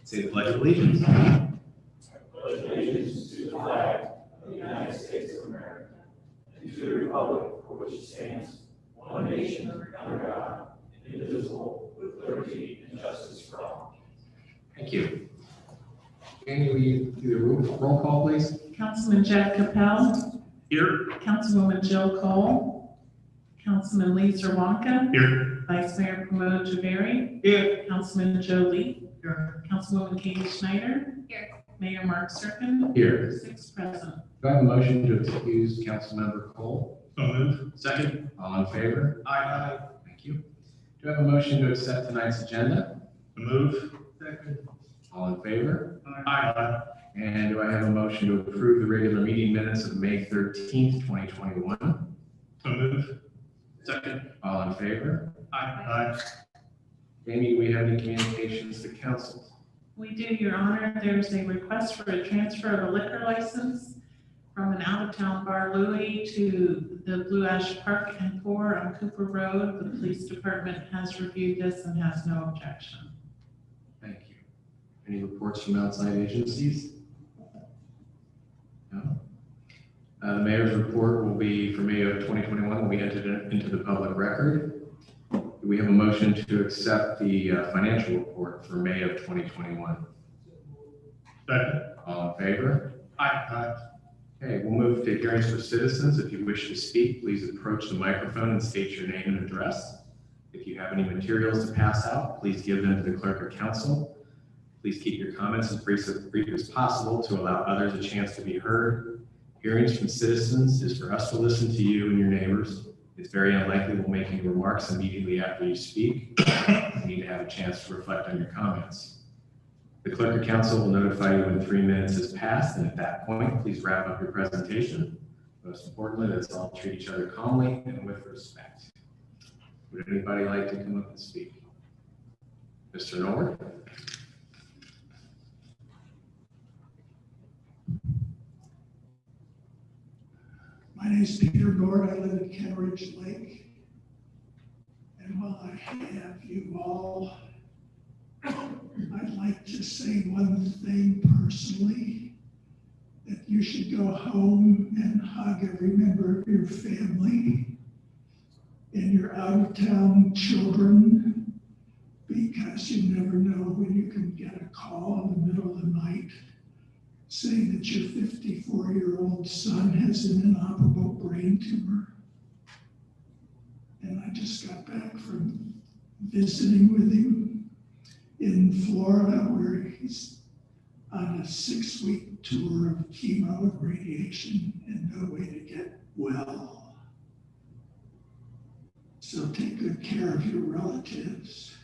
Say the Pledge of Allegiance. I pledge allegiance to the flag of the United States of America and to the republic for which it stands, one nation under God, indivisible, with liberty and justice for all. Thank you. Annie, will you do the roll call, please? Councilman Jack Capel. Here. Councilwoman Jill Cole. Councilman Lee Zerwanka. Here. Vice Mayor Pramod Javeri. Here. Councilman Joe Lee. Here. Councilwoman Katie Schneider. Here. Mayor Mark Serkin. Here. 6 present. Do I have a motion to excuse Councilmember Cole? So moved. Second. All in favor? Aye. Thank you. Do I have a motion to accept tonight's agenda? So moved. Second. All in favor? Aye. And do I have a motion to approve the regular meeting minutes of May 13th, 2021? So moved. Second. All in favor? Aye. Amy, do we have any communications to council? We do, Your Honor. There's a request for a transfer of a liquor license from an out-of-town bar, Louis, to the Blue Ash Park and Pour on Cooper Road. The police department has reviewed this and has no objection. Thank you. Any reports from outside agencies? No? The mayor's report will be for May of 2021 will be entered into the public record. Do we have a motion to accept the financial report for May of 2021? Second. All in favor? Aye. Okay, we'll move to hearings for citizens. If you wish to speak, please approach the microphone and state your name and address. If you have any materials to pass out, please give them to the clerk or council. Please keep your comments as brief as possible to allow others a chance to be heard. Hearings from citizens is for us to listen to you and your neighbors. It's very unlikely we'll make any remarks immediately after you speak. You need to have a chance to reflect on your comments. The clerk or council will notify you when 3 minutes has passed, and at that point, please wrap up your presentation. Most importantly, let's all treat each other calmly and with respect. Would anybody like to come up and speak? Mr. Norwood? My name is Peter Gord. I live at Kenridge Lake. And while I have you all, I'd like to say one thing personally, that you should go home and hug every member of your family and your out-of-town children, because you never know when you can get a call in the middle of the night saying that your 54-year-old son has an inoperable brain tumor. And I just got back from visiting with him in Florida, where he's on a 6-week tour of chemo and radiation and no way to get well. So take good care of your relatives.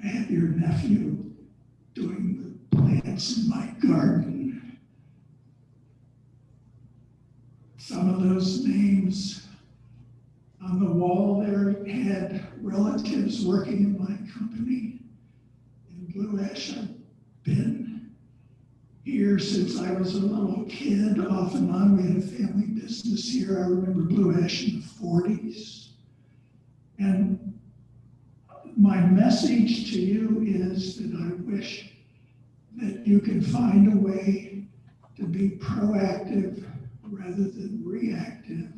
I have your nephew doing the plants in my garden. Some of those names on the wall there had relatives working in my company. In Blue Ash, I've been here since I was a little kid, off and on. We had a family business here. I remember Blue Ash in the 40s. And my message to you is that I wish that you can find a way to be proactive rather than reactive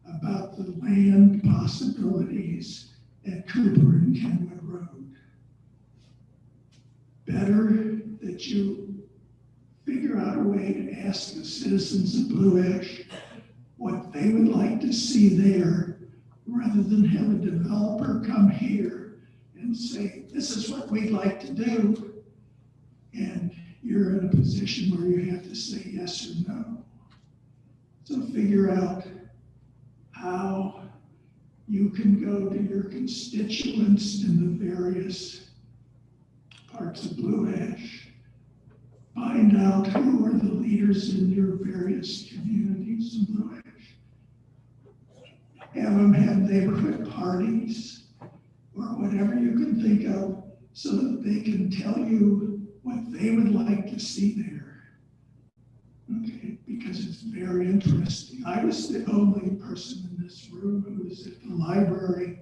about the land possibilities at Cooper and Kenwood Road. Better that you figure out a way to ask the citizens of Blue Ash what they would like to see there, rather than have a developer come here and say, this is what we'd like to do, and you're in a position where you have to say yes or no. So figure out how you can go to your constituents in the various parts of Blue Ash, find out who are the leaders in your various communities in Blue Ash, have them have neighborhood parties or whatever you can think of, so that they can tell you what they would like to see there. Okay, because it's very interesting. I was the only person in this room who was at the library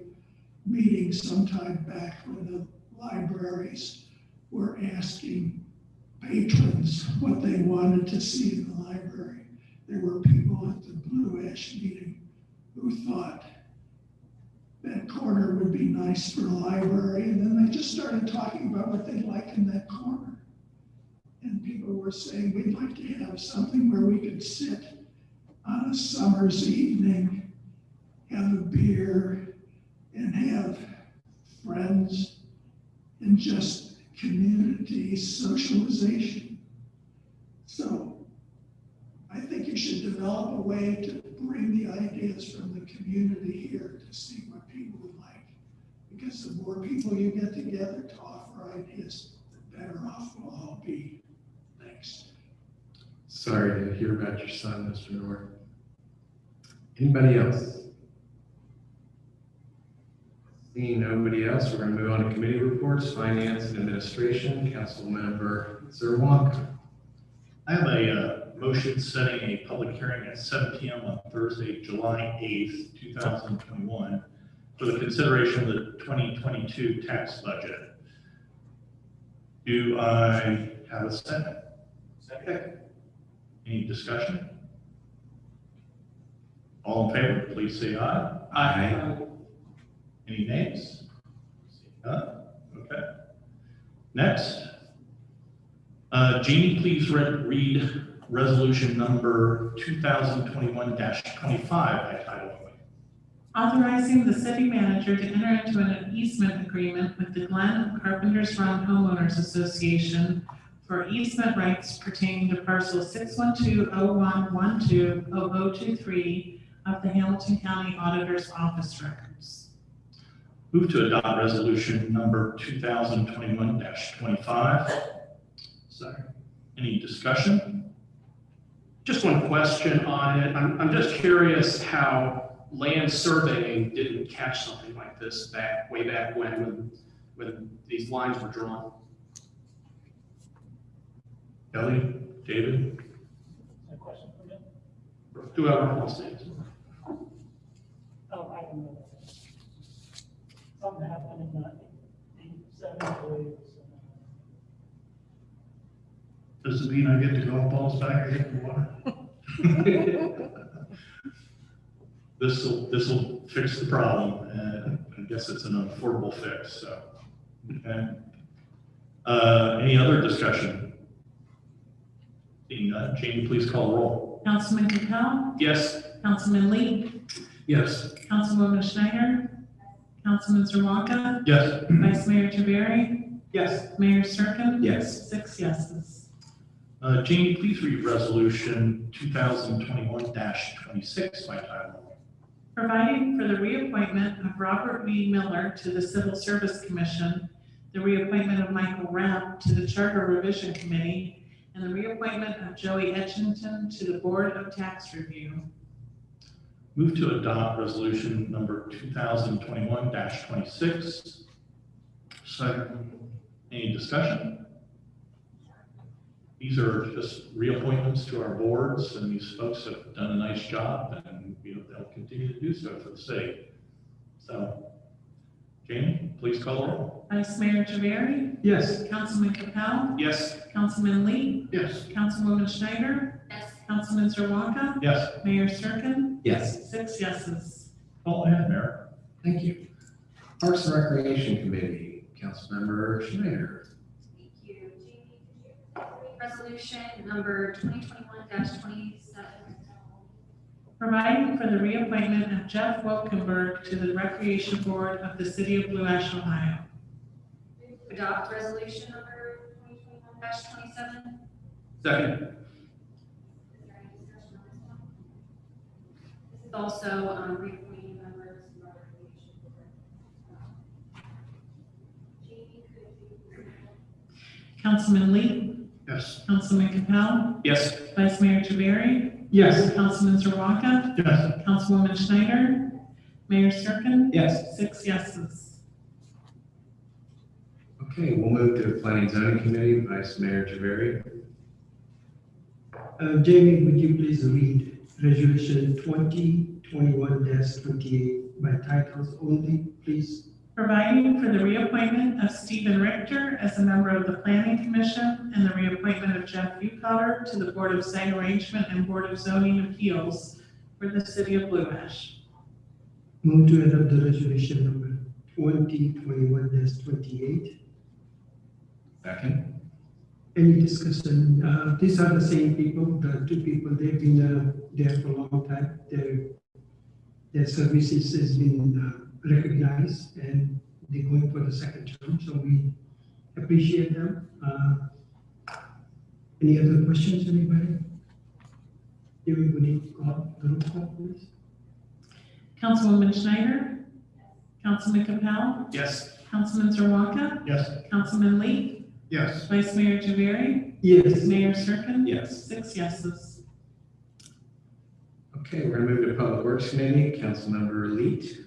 meeting sometime back when the libraries were asking patrons what they wanted to see in the library. There were people at the Blue Ash meeting who thought that corner would be nice for a library, and then they just started talking about what they'd like in that corner. And people were saying, we'd like to have something where we could sit on a summer's evening, have a beer, and have friends and just community socialization. So I think you should develop a way to bring the ideas from the community here to see what people would like. Because the more people you get together to offer ideas, the better off we'll all be. Thanks. Sorry to hear about your son, Mr. North. Anybody else? Seeing nobody else, we're going to move on to committee reports, finance and administration. Councilmember Zerwanka. I have a motion setting a public hearing at 7 p.m. on Thursday, July 8th, 2021, for the consideration of the 2022 tax budget. Do I have a second? Second. Any discussion? All in favor, please say aye. Aye. Any nays? None? Okay. Next. Jeannie, please read resolution number 2021-25 by title only. Authorizing the city manager to enter into an easement agreement with the Glen Carpenters Run Homeowners Association for easement rights pertaining to parcel 612-0112-0023 of the Hamilton County Auditor's Office records. Move to adopt resolution number 2021-25. Sorry. Any discussion? Just one question on it. I'm just curious how land surveying didn't catch something like this way back when these lines were drawn. Kelly, David? Whoever wants to answer. Oh, I don't know. Something happened in the 70s. Does it mean I get the golf balls back or hit the water? This'll fix the problem, and I guess it's an affordable fix, so. Okay. Any other discussion? Seeing none, Jamie, please call the roll. Councilman Capell? Yes. Councilman Lee? Yes. Councilwoman Schneider? Councilman Zerwanka? Yes. Vice Mayor Taveri? Yes. Mayor Serkin? Yes. 6 yeses. Jamie, please read resolution 2021-26 by title only. Providing for the reappointment of Robert B. Miller to the Civil Service Commission, the reappointment of Michael Rapp to the Charter Revision Committee, and the reappointment of Joey Edgington to the Board of Tax Review. Move to adopt resolution number 2021-26. Second. Any discussion? These are just reappointments to our boards, and these folks have done a nice job, and they'll continue to do so for the city. So, Jamie, please call the roll. Vice Mayor Taveri? Yes. Councilman Capell? Yes. Councilman Lee? Yes. Councilwoman Schneider? Yes. Councilman Zerwanka? Yes. Mayor Serkin? Yes. 6 yeses. Go ahead, Mayor. Thank you. Parks and Recreation Committee, Councilmember Schneider. Thank you. Jamie, could you read resolution number 2021-27? Providing for the reappointment of Jeff Wilkenberg to the Recreation Board of the City of Blue Ash, Ohio. Adopt resolution number 2021-27. Second. Is there any discussion on this one? This is also reappointing members of the Recreation Board. Jamie, could you? Councilman Lee? Yes. Councilman Capell? Yes. Vice Mayor Taveri? Yes. Councilman Zerwanka? Yes. Councilwoman Schneider? Mayor Serkin? Yes. 6 yeses. Okay, we'll move to the Planning and Zoning Committee, Vice Mayor Taveri. Jamie, would you please read resolution 2021-28 by titles only, please? Providing for the reappointment of Stephen Richter as a member of the Planning Commission and the reappointment of Jeff Buchholder to the Board of Site Arrangement and Board of Zoning Appeals for the City of Blue Ash. Move to adopt the resolution number 2021-28. Second. Any discussion? These are the same people, the two people, they've been there for a long time. Their services has been recognized and they're going for the second term, so we appreciate them. Any other questions, anybody? Everybody call the roll call, please. Councilwoman Schneider? Councilman Capell? Yes. Councilman Zerwanka? Yes. Councilman Lee? Yes. Vice Mayor Javari? Yes. Mayor Serkin? Yes. 6 yeses. Okay, we're gonna move to Public Works Committee. Councilmember Leet.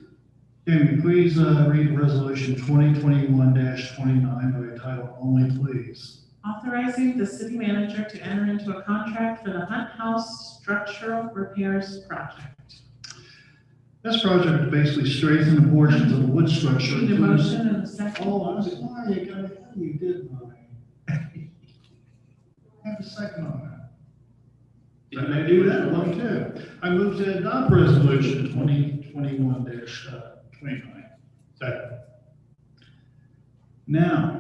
Jamie, please read Resolution 2021-29 by title only, please. Authorizing the city manager to enter into a contract for the Hunt House Structural Repairs Project. This project is basically strengthening the portions of the wood structure. Need a motion and a second. Oh, I'm sorry, you did not. Have a second on that. I may do that one too. I move to adopt resolution 2021-29. Second. Now,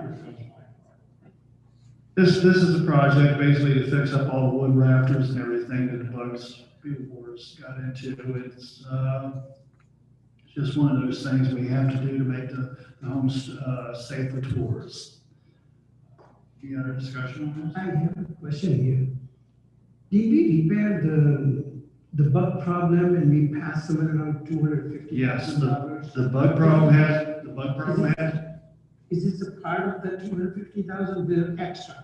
this is a project basically to fix up all the wood rafters and everything that the bugs billboards got into. It's just one of those things we have to do to make the homes safe for tourists. Any other discussion on this? I have a question here. Did we repair the bug problem and we passed somewhere around $250,000? Yes, the bug problem has, Is this a part of the 250,000 bill extra?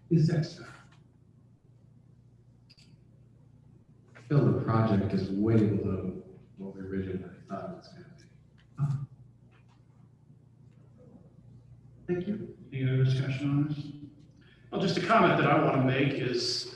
Is extra? I feel the project is way below what we originally thought it was gonna be. Thank you. any other discussion on this? Well, just a comment that I want to make is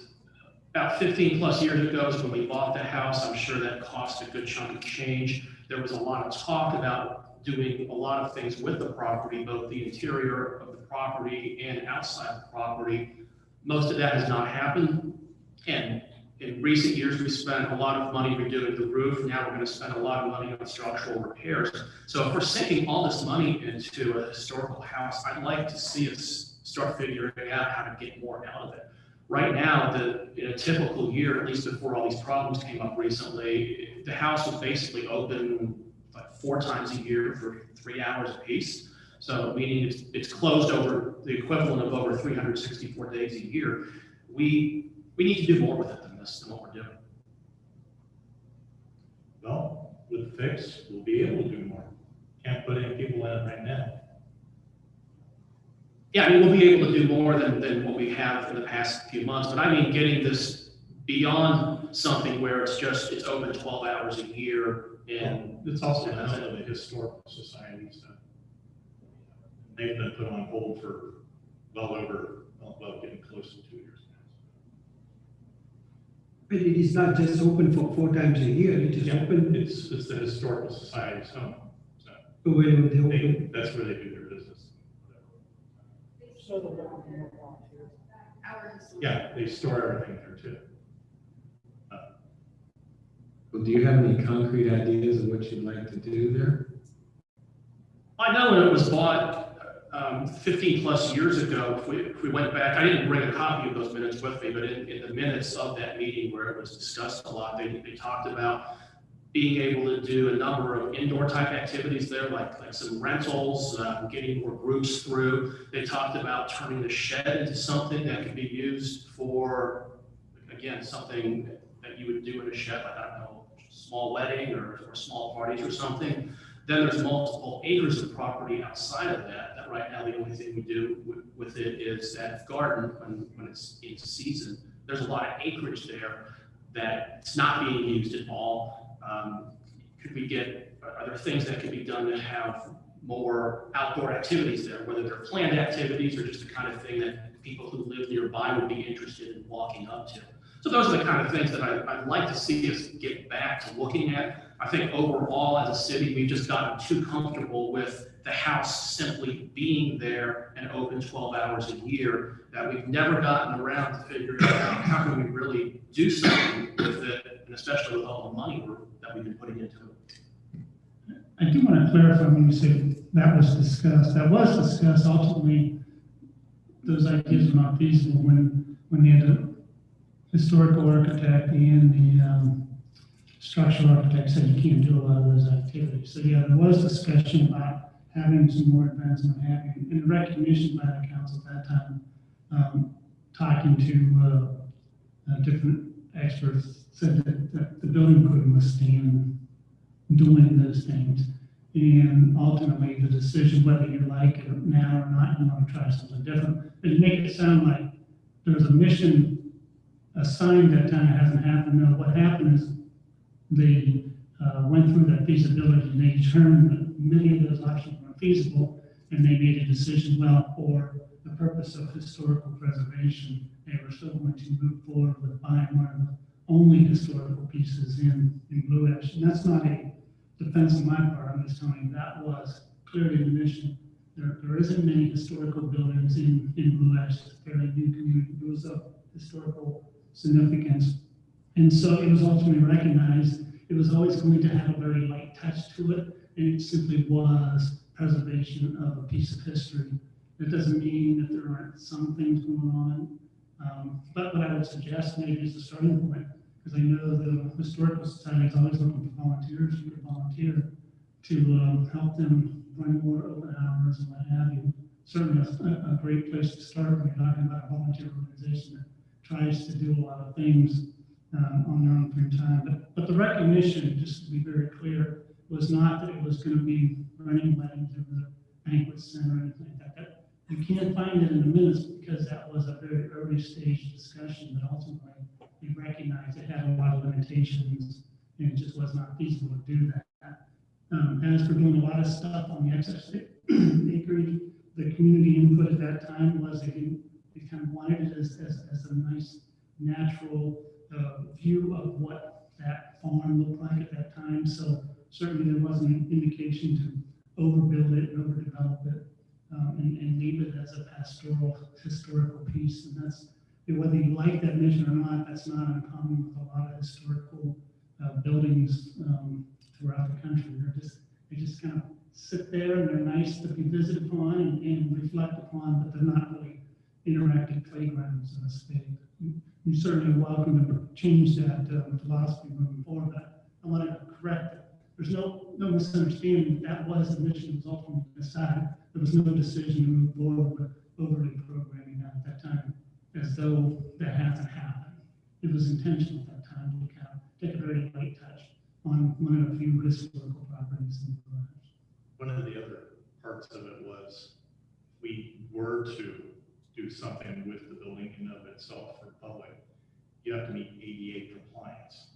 about 15 plus years ago is when we bought the house. I'm sure that cost a good chunk of change. There was a lot of talk about doing a lot of things with the property, both the interior of the property and outside the property. Most of that has not happened. And in recent years, we spent a lot of money redoing the roof. Now we're going to spend a lot of money on structural repairs. So if we're sinking all this money into a historical house, I'd like to see us start figuring out how to get more out of it. Right now, in a typical year, at least before all these problems came up recently, the house was basically open like 4 times a year for 3 hours a piece. So meaning it's closed over the equivalent of over 364 days a year. We need to do more with it than what we're doing. Well, with the fix, we'll be able to do more. Can't put any people in it right now. Yeah, I mean, we'll be able to do more than what we have in the past few months, but I mean, getting this beyond something where it's open 12 hours a year and It's also done by the historical society, so they've been put on hold for getting close to 2 years now. But it is not just open for 4 times a year, it is open. It's the historical society's home, so Where would they open? that's where they do their business. So the local more volunteers. Yeah, they store everything there too. Well, do you have any concrete ideas of what you'd like to do there? I know when it was bought 15 plus years ago, if we went back, I didn't bring a copy of those minutes with me, but in the minutes of that meeting where it was discussed a lot, they talked about being able to do a number of indoor type activities there, like some rentals, getting more groups through. They talked about turning the shed into something that could be used for, again, something that you would do in a shed, like, I don't know, small wedding or small parties or something. Then there's multiple acres of property outside of that right now the only thing we do with it is that garden when it's in season. There's a lot of acreage there that it's not being used at all. Are there things that could be done to have more outdoor activities there, whether they're planned activities or just the kind of thing that people who live nearby would be interested in walking up to? So those are the kind of things that I'd like to see us get back to looking at. I think overall as a city, we've just gotten too comfortable with the house simply being there and open 12 hours a year, that we've never gotten around to figuring out how can we really do something with it, and especially with all the money that we've been putting into it. I do want to clarify when you say that was discussed. That was discussed. Ultimately, those ideas were not feasible when they had a historical architect and the structural architect said you can't do a lot of those activities. So yeah, there was discussion about having some more advancement happening, and recognition by the council at that time, talking to different experts, said that the building couldn't withstand doing those things. And ultimately, the decision, whether you like it now or not, you want to try something different. But you make it sound like there was a mission assigned that time, it hasn't happened. No, what happened is they went through that feasibility and they determined that many of those options weren't feasible, and they made a decision, well, for the purpose of historical preservation, they were still going to move forward with buying one of the only historical pieces in Blue Ash. And that's not a defense on my part, I'm just telling you that was clearly the mission. There isn't many historical buildings in Blue Ash. It's a fairly new community. It was of historical significance. And so it was ultimately recognized it was always going to have a very light touch to it, and it simply was preservation of a piece of history. That doesn't mean that there aren't some things going on, but what I would suggest maybe is a starting point, because I know the Historical Society is always looking for volunteers who would volunteer to help them run more open hours and what have you. Certainly a great place to start when you're talking about a volunteer organization that tries to do a lot of things on their own free time. But the recognition, just to be very clear, was not that it was going to be running weddings or the banquet center or anything like that. You can't find it in the minutes because that was a very early stage discussion that ultimately we recognized it had a lot of limitations and it just was not feasible to do that. As for doing a lot of stuff on the excess acreage, the community input at that time was they kind of wanted it as a nice natural view of what that farm looked like at that time. So certainly there wasn't an indication to overbuild it and overdevelop it and leave it as a pastoral historical piece. And that's, whether you like that mission or not, that's not uncommon with a lot of historical buildings throughout the country. They just kind of sit there and they're nice to be visited upon and reflect upon, but they're not really interactive playgrounds, so to speak. You're certainly welcome to change that philosophy moving forward, but I want to correct it. There's no misunderstanding. That was the mission that was ultimately decided. There was no decision to move forward with overly programming at that time, as though that hasn't happened. It was intentional at that time to take a very light touch on one of the few historical properties in the village. One of the other parts of it was we were to do something with the building in and of itself for public. You have to meet ADA compliance.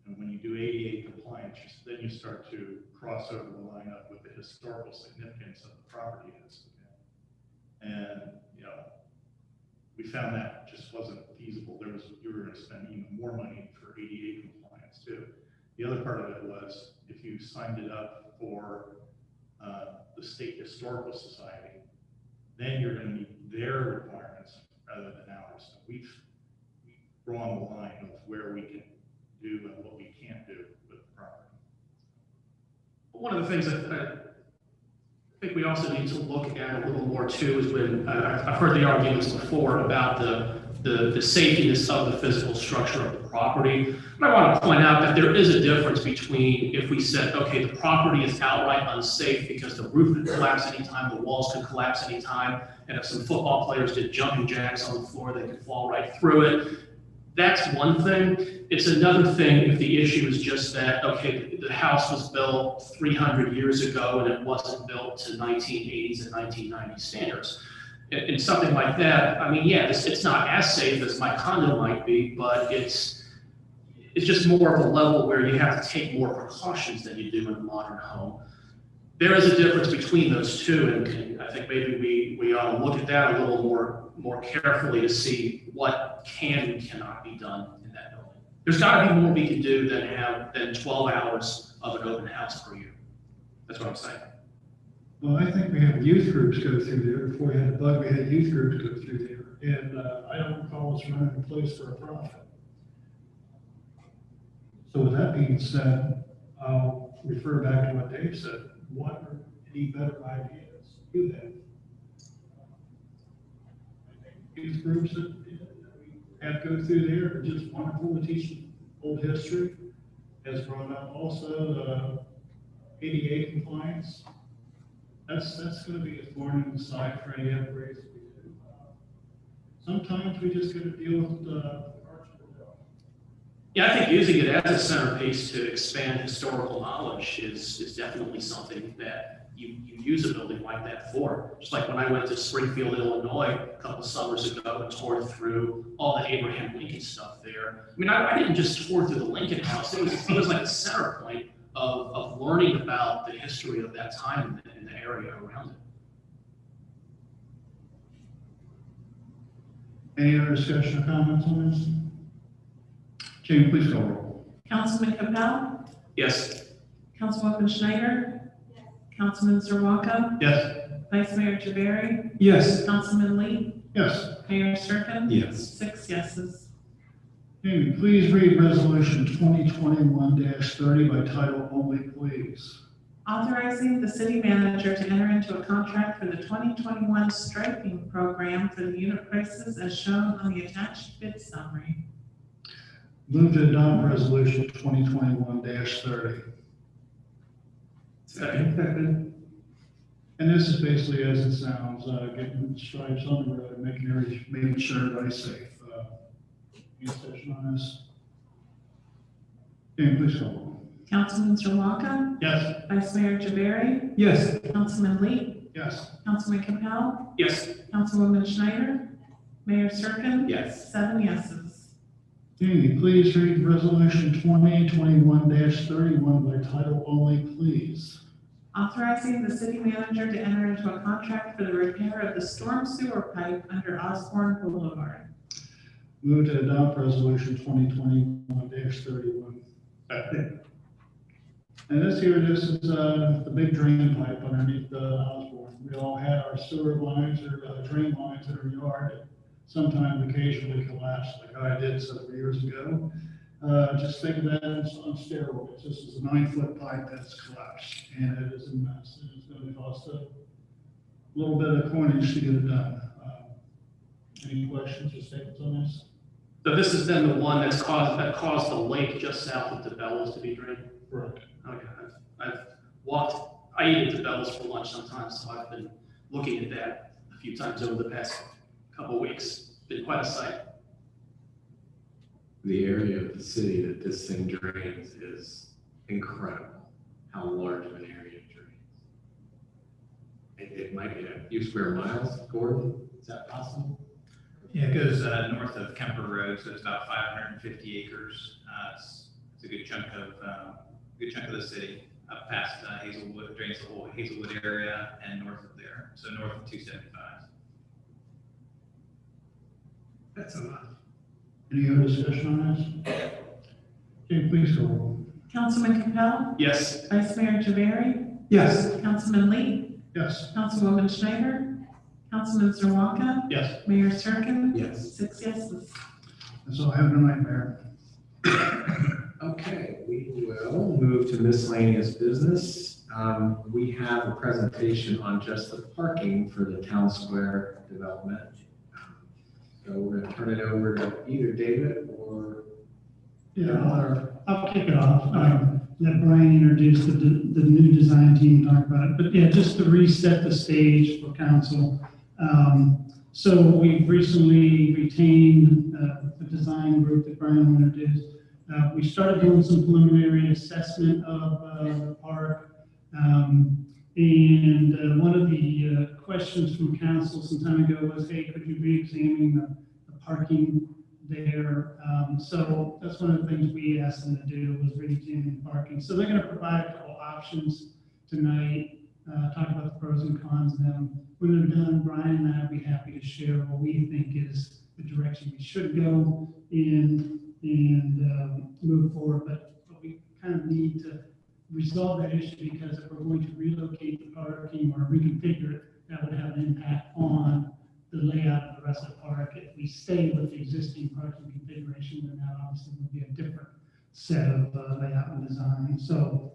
And when you do ADA compliance, then you start to cross over the line up with the historical significance of the property is. And, we found that just wasn't feasible. You were going to spend even more money for ADA compliance too. The other part of it was if you signed it up for the State Historical Society, then you're going to meet their requirements rather than ours. So we've drawn the line of where we can do and what we can't do with the property. One of the things that I think we also need to look at a little more too is when I've heard the arguments before about the safetyness of the physical structure of the property. But I want to point out that there is a difference between if we said, okay, the property is outright unsafe because the roof could collapse anytime, the walls could collapse anytime, and if some football players did jumping jacks on the floor, they could fall right through it. That's one thing. It's another thing if the issue is just that, okay, the house was built 300 years ago and it wasn't built to 1980s and 1990s standards. And something like that, I mean, yeah, it's not as safe as my condo might be, but it's just more of a level where you have to take more precautions than you do in a modern home. There is a difference between those two, and I think maybe we ought to look at that a little more carefully to see what can and cannot be done in that building. There's got to be more we can do than 12 hours of an open house per year. That's what I'm saying. Well, I think we had youth groups go through there. Before we had the bug, we had youth groups go through there. And I don't recall us running a place for a profit. So with that being said, I'll refer back to what Dave said. What are any better ideas you have? I think youth groups that we have go through there are just wonderful to teach old history. Has brought up also the ADA compliance. That's going to be a thorn in the side for any upgrades that we do. Sometimes we just got to deal with the parts of the bill. Yeah, I think using it as a centerpiece to expand historical knowledge is definitely something that you use a building like that for. Just like when I went to Springfield, Illinois, a couple summers ago and toured through all the Abraham Lincoln stuff there. I mean, I didn't just tour through the Lincoln House. It was like a center point of learning about the history of that time and the area around it. Any other discussion or comments on this? Jamie, please call roll. Councilman Capell? Yes. Councilwoman Schneider? Councilman Zerwalka? Yes. Vice Mayor Javari? Yes. Councilman Lee? Yes. Mayor Serkin? Yes. 6 yeses. Jamie, please read resolution 2021-30 by title only, please. Authorizing the city manager to enter into a contract for the 2021 striping program for the unit prices as shown on the attached bid summary. Move to adopt resolution 2021-30. Second. Second. And this is basically as it sounds, getting stripes on the road, making sure everybody's safe. Any discussion on this? Jamie, please call roll. Councilman Zerwalka? Yes. Vice Mayor Javari? Yes. Councilman Lee? Yes. Councilman Capell? Yes. Councilwoman Schneider? Mayor Serkin? Yes. 7 yeses. Jamie, please read resolution 2021-31 by title only, please. Authorizing the city manager to enter into a contract for the repair of the storm sewer pipe under Osborne Boulevard. Move to adopt resolution 2021-31. And this is the big drain pipe underneath the Osborne. We all had our sewer lines or drain lines in our yard. Sometimes occasionally collapse like I did several years ago. Just think of that on steroids. This is a 9-foot pipe that's collapsed and it is a mess. And it's going to cost a little bit of coinage to get it done. Any questions or statements on this? So this has been the one that caused the lake just south of DeBello's to be drained? Correct. Okay, I eat at DeBello's for lunch sometimes, so I've been looking at that a few times over the past couple of weeks. Been quite a sight. The area of the city that this thing drains is incredible, how large of an area it drains. It might be a few square miles, Gordon, is that possible? Yeah, it goes north of Kemper Road, so it's about 550 acres. It's a good chunk of the city, up past Hazelwood, drains the whole Hazelwood area, and north of there, so north of 275. That's a lot. Any other discussion on this? Okay, please call roll. Councilman Capell? Yes. Vice Mayor Javari? Yes. Councilman Lee? Yes. Councilwoman Schneider? Councilman Zerwalka? Yes. Mayor Serkin? Yes. 6 yeses. That's all I have tonight, Mayor. Okay, we will move to miscellaneous business. We have a presentation on just the parking for the town square development. So we're going to turn it over to either David or. Yeah, I'll kick it off. Let Brian introduce the new design team, talk about it. But yeah, just to reset the stage for council. So we recently retained the design group that Brian will introduce. We started doing some preliminary assessment of the park. And one of the questions from council some time ago was, hey, could you re-examine the parking there? So that's one of the things we asked them to do was re-examine parking. So they're going to provide a couple options tonight, talk about the pros and cons of them. When they're done, Brian and I will be happy to share what we think is the direction we should go in and move forward. But we kind of need to resolve that issue, because if we're going to relocate the parking or reconfigure it, that would have an impact on the layout of the rest of the park. If we stay with the existing parking configuration, then that obviously would be a different set of layout and design. So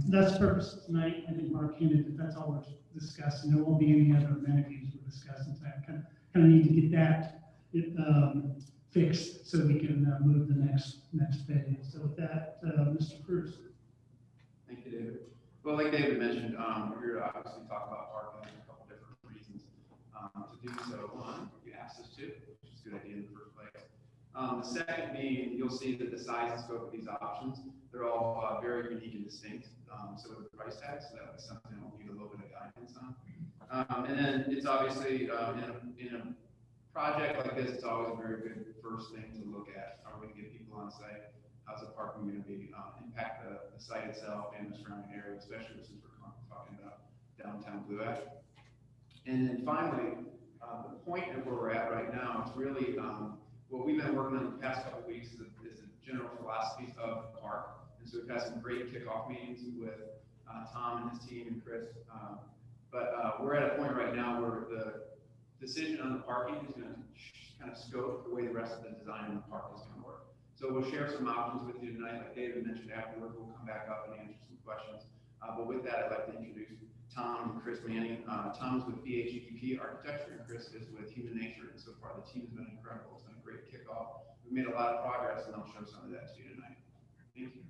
that's the purpose of tonight. I think Mark hinted that that's all we're discussing. There won't be any other amenities we're discussing tonight. Kind of need to get that fixed so we can move the next phase. So with that, Mr. Cruz. Thank you, David. Well, like David mentioned, we're here to obviously talk about parking and a couple different reasons to do so. One, you asked us to, which is a good idea in the first place. The second being, you'll see that the size and scope of these options, they're all very unique and distinct. So with the price tag, so that was something we'll need a little bit of guidance on. And then it's obviously in a project like this, it's always a very good first thing to look at. Are we going to get people on site? How's the parking going to be impact the site itself and the surrounding area, especially since we're talking about downtown Blue Ash. And then finally, the point of where we're at right now is really what we've been working on the past couple of weeks is the general philosophy of the park. And so we've had some great kickoff meetings with Tom and his team and Chris. But we're at a point right now where the decision on the parking is going to kind of scope the way the rest of the design in the park is going to work. So we'll share some options with you tonight. Like David mentioned afterwards, we'll come back up and answer some questions. But with that, I'd like to introduce Tom and Chris Manning. Tom's with BHEP Architecture, and Chris is with Human Nature. And so far, the team has been incredible. It's been a great kickoff. We've made a lot of progress, and I'll show some of that to you tonight. Thank you.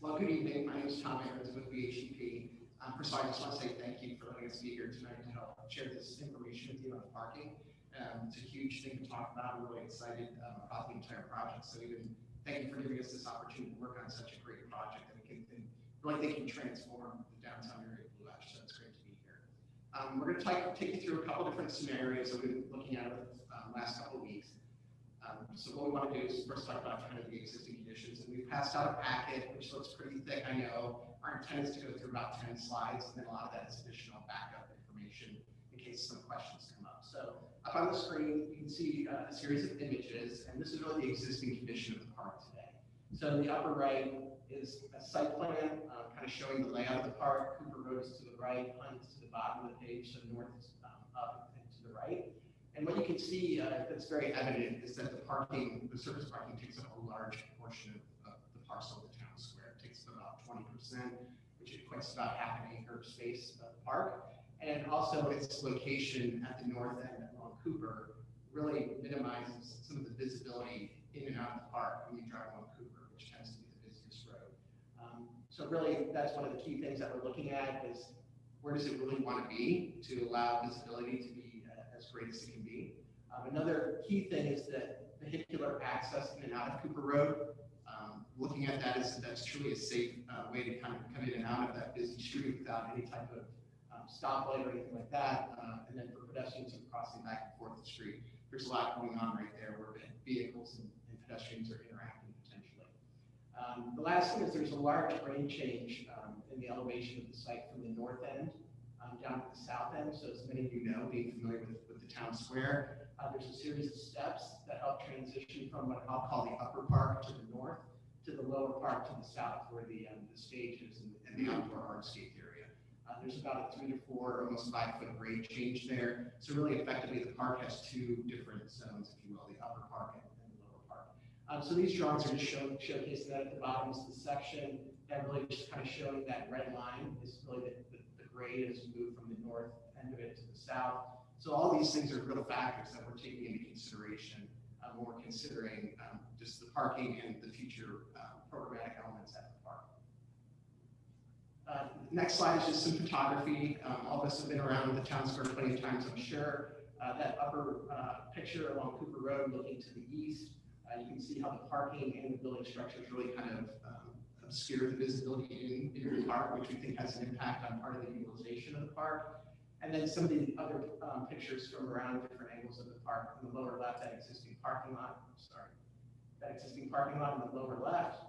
Well, good evening. My name is Tom Ahrens with BHEP. First of all, I just want to say thank you for letting us be here tonight to help share this information with you on parking. It's a huge thing to talk about. I'm really excited about the entire project. So even thank you for giving us this opportunity to work on such a great project that we can really think can transform the downtown area of Blue Ash. So it's great to be here. We're going to take you through a couple different scenarios that we've been looking at over the last couple of weeks. So what we want to do is first talk about kind of the existing conditions. And we've passed out a packet, which looks pretty thick, I know. Our intent is to go through about 10 slides, and then a lot of that is additional backup information in case some questions come up. So up on the screen, you can see a series of images, and this is really the existing condition of the park today. So in the upper right is a site plan, kind of showing the layout of the park. Cooper Road is to the right, Hunt is to the bottom of the page, so north is up and to the right. And what you can see that's very evident is that the surface parking takes up a large portion of the parcel of the town square. It takes about 20%, which equates to about half an acre of space of the park. And also its location at the north end along Cooper really minimizes some of the visibility in and out of the park when you drive along Cooper, which tends to be the busiest road. So really, that's one of the key things that we're looking at is where does it really want to be to allow visibility to be as great as it can be. Another key thing is that vehicular access in and out of Cooper Road. Looking at that that's truly a safe way to kind of come in and out of that busy street without any type of stoplight or anything like that. And then for pedestrians who are crossing back and forth the street, there's a lot going on right there where vehicles and pedestrians are interacting potentially. The last thing is there's a large grade change in the elevation of the site from the north end down to the south end. So as many of you know, being familiar with the town square, there's a series of steps that help transition from what I'll call the upper park to the north to the lower park to the south, where the stage is and the outdoor hardscape area. There's about a 3 to 4, almost 5 foot grade change there. So really effectively the park has two different zones, if you will, the upper park and the lower park. So these drawings are just showcasing that at the bottom is the section that really just kind of showing that red line is really the grade as you move from the north end of it to the south. So all these things are real factors that we're taking into consideration when we're considering just the parking and the future programmatic elements at the park. Next slide is just some photography. All of us have been around the town square plenty of times, I'm sure. That upper picture along Cooper Road looking to the east, you can see how the parking and the building structures really kind of obscure the visibility in the park, which we think has an impact on part of the utilization of the park. And then some of the other pictures from around different angles of the park. On the lower left, that existing parking lot, that existing parking lot on the lower left,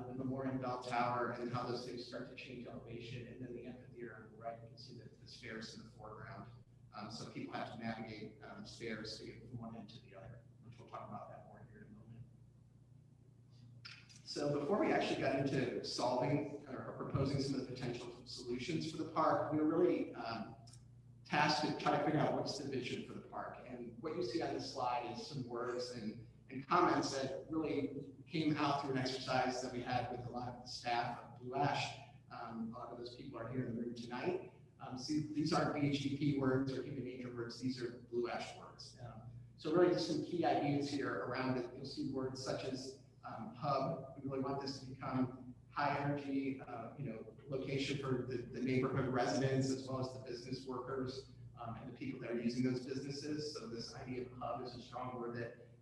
the Memorial Bell Tower, and how those things start to change elevation, and then the amphitheater on the right, you can see the stairs in the foreground. So people have to navigate stairs to get from one end to the other, which we'll talk about that more here in a moment. So before we actually got into solving or proposing some of the potential solutions for the park, we were really tasked to try to figure out what's the vision for the park. And what you see on this slide is some words and comments that really came out through an exercise that we had with a lot of the staff of Blue Ash. A lot of those people are here in the room tonight. See, these aren't BHDP words or human nature words, these are Blue Ash words. So really just some key ideas here around it. You'll see words such as hub. We really want this to become high energy, location for the neighborhood residents as well as the business workers and the people that are using those businesses. So this idea of hub is a strong word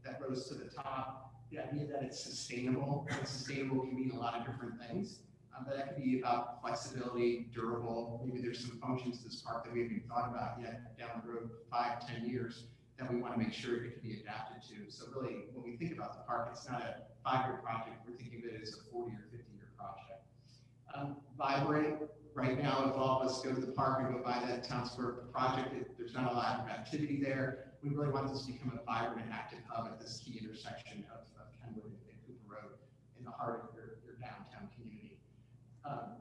that rose to the top. The idea that it's sustainable, and sustainable can mean a lot of different things. But that could be about flexibility, durable. Maybe there's some functions to this park that we haven't thought about yet down the road 5, 10 years that we want to make sure it can be adapted to. So really, when we think about the park, it's not a 5-year project. We're thinking of it as a 40 or 50-year project. Vibrant. Right now, if all of us go to the park and go by that town square project, there's not a lot of activity there. We really want this to become a vibrant and active hub at this key intersection of Kenwood and Cooper Road in the heart of your downtown community.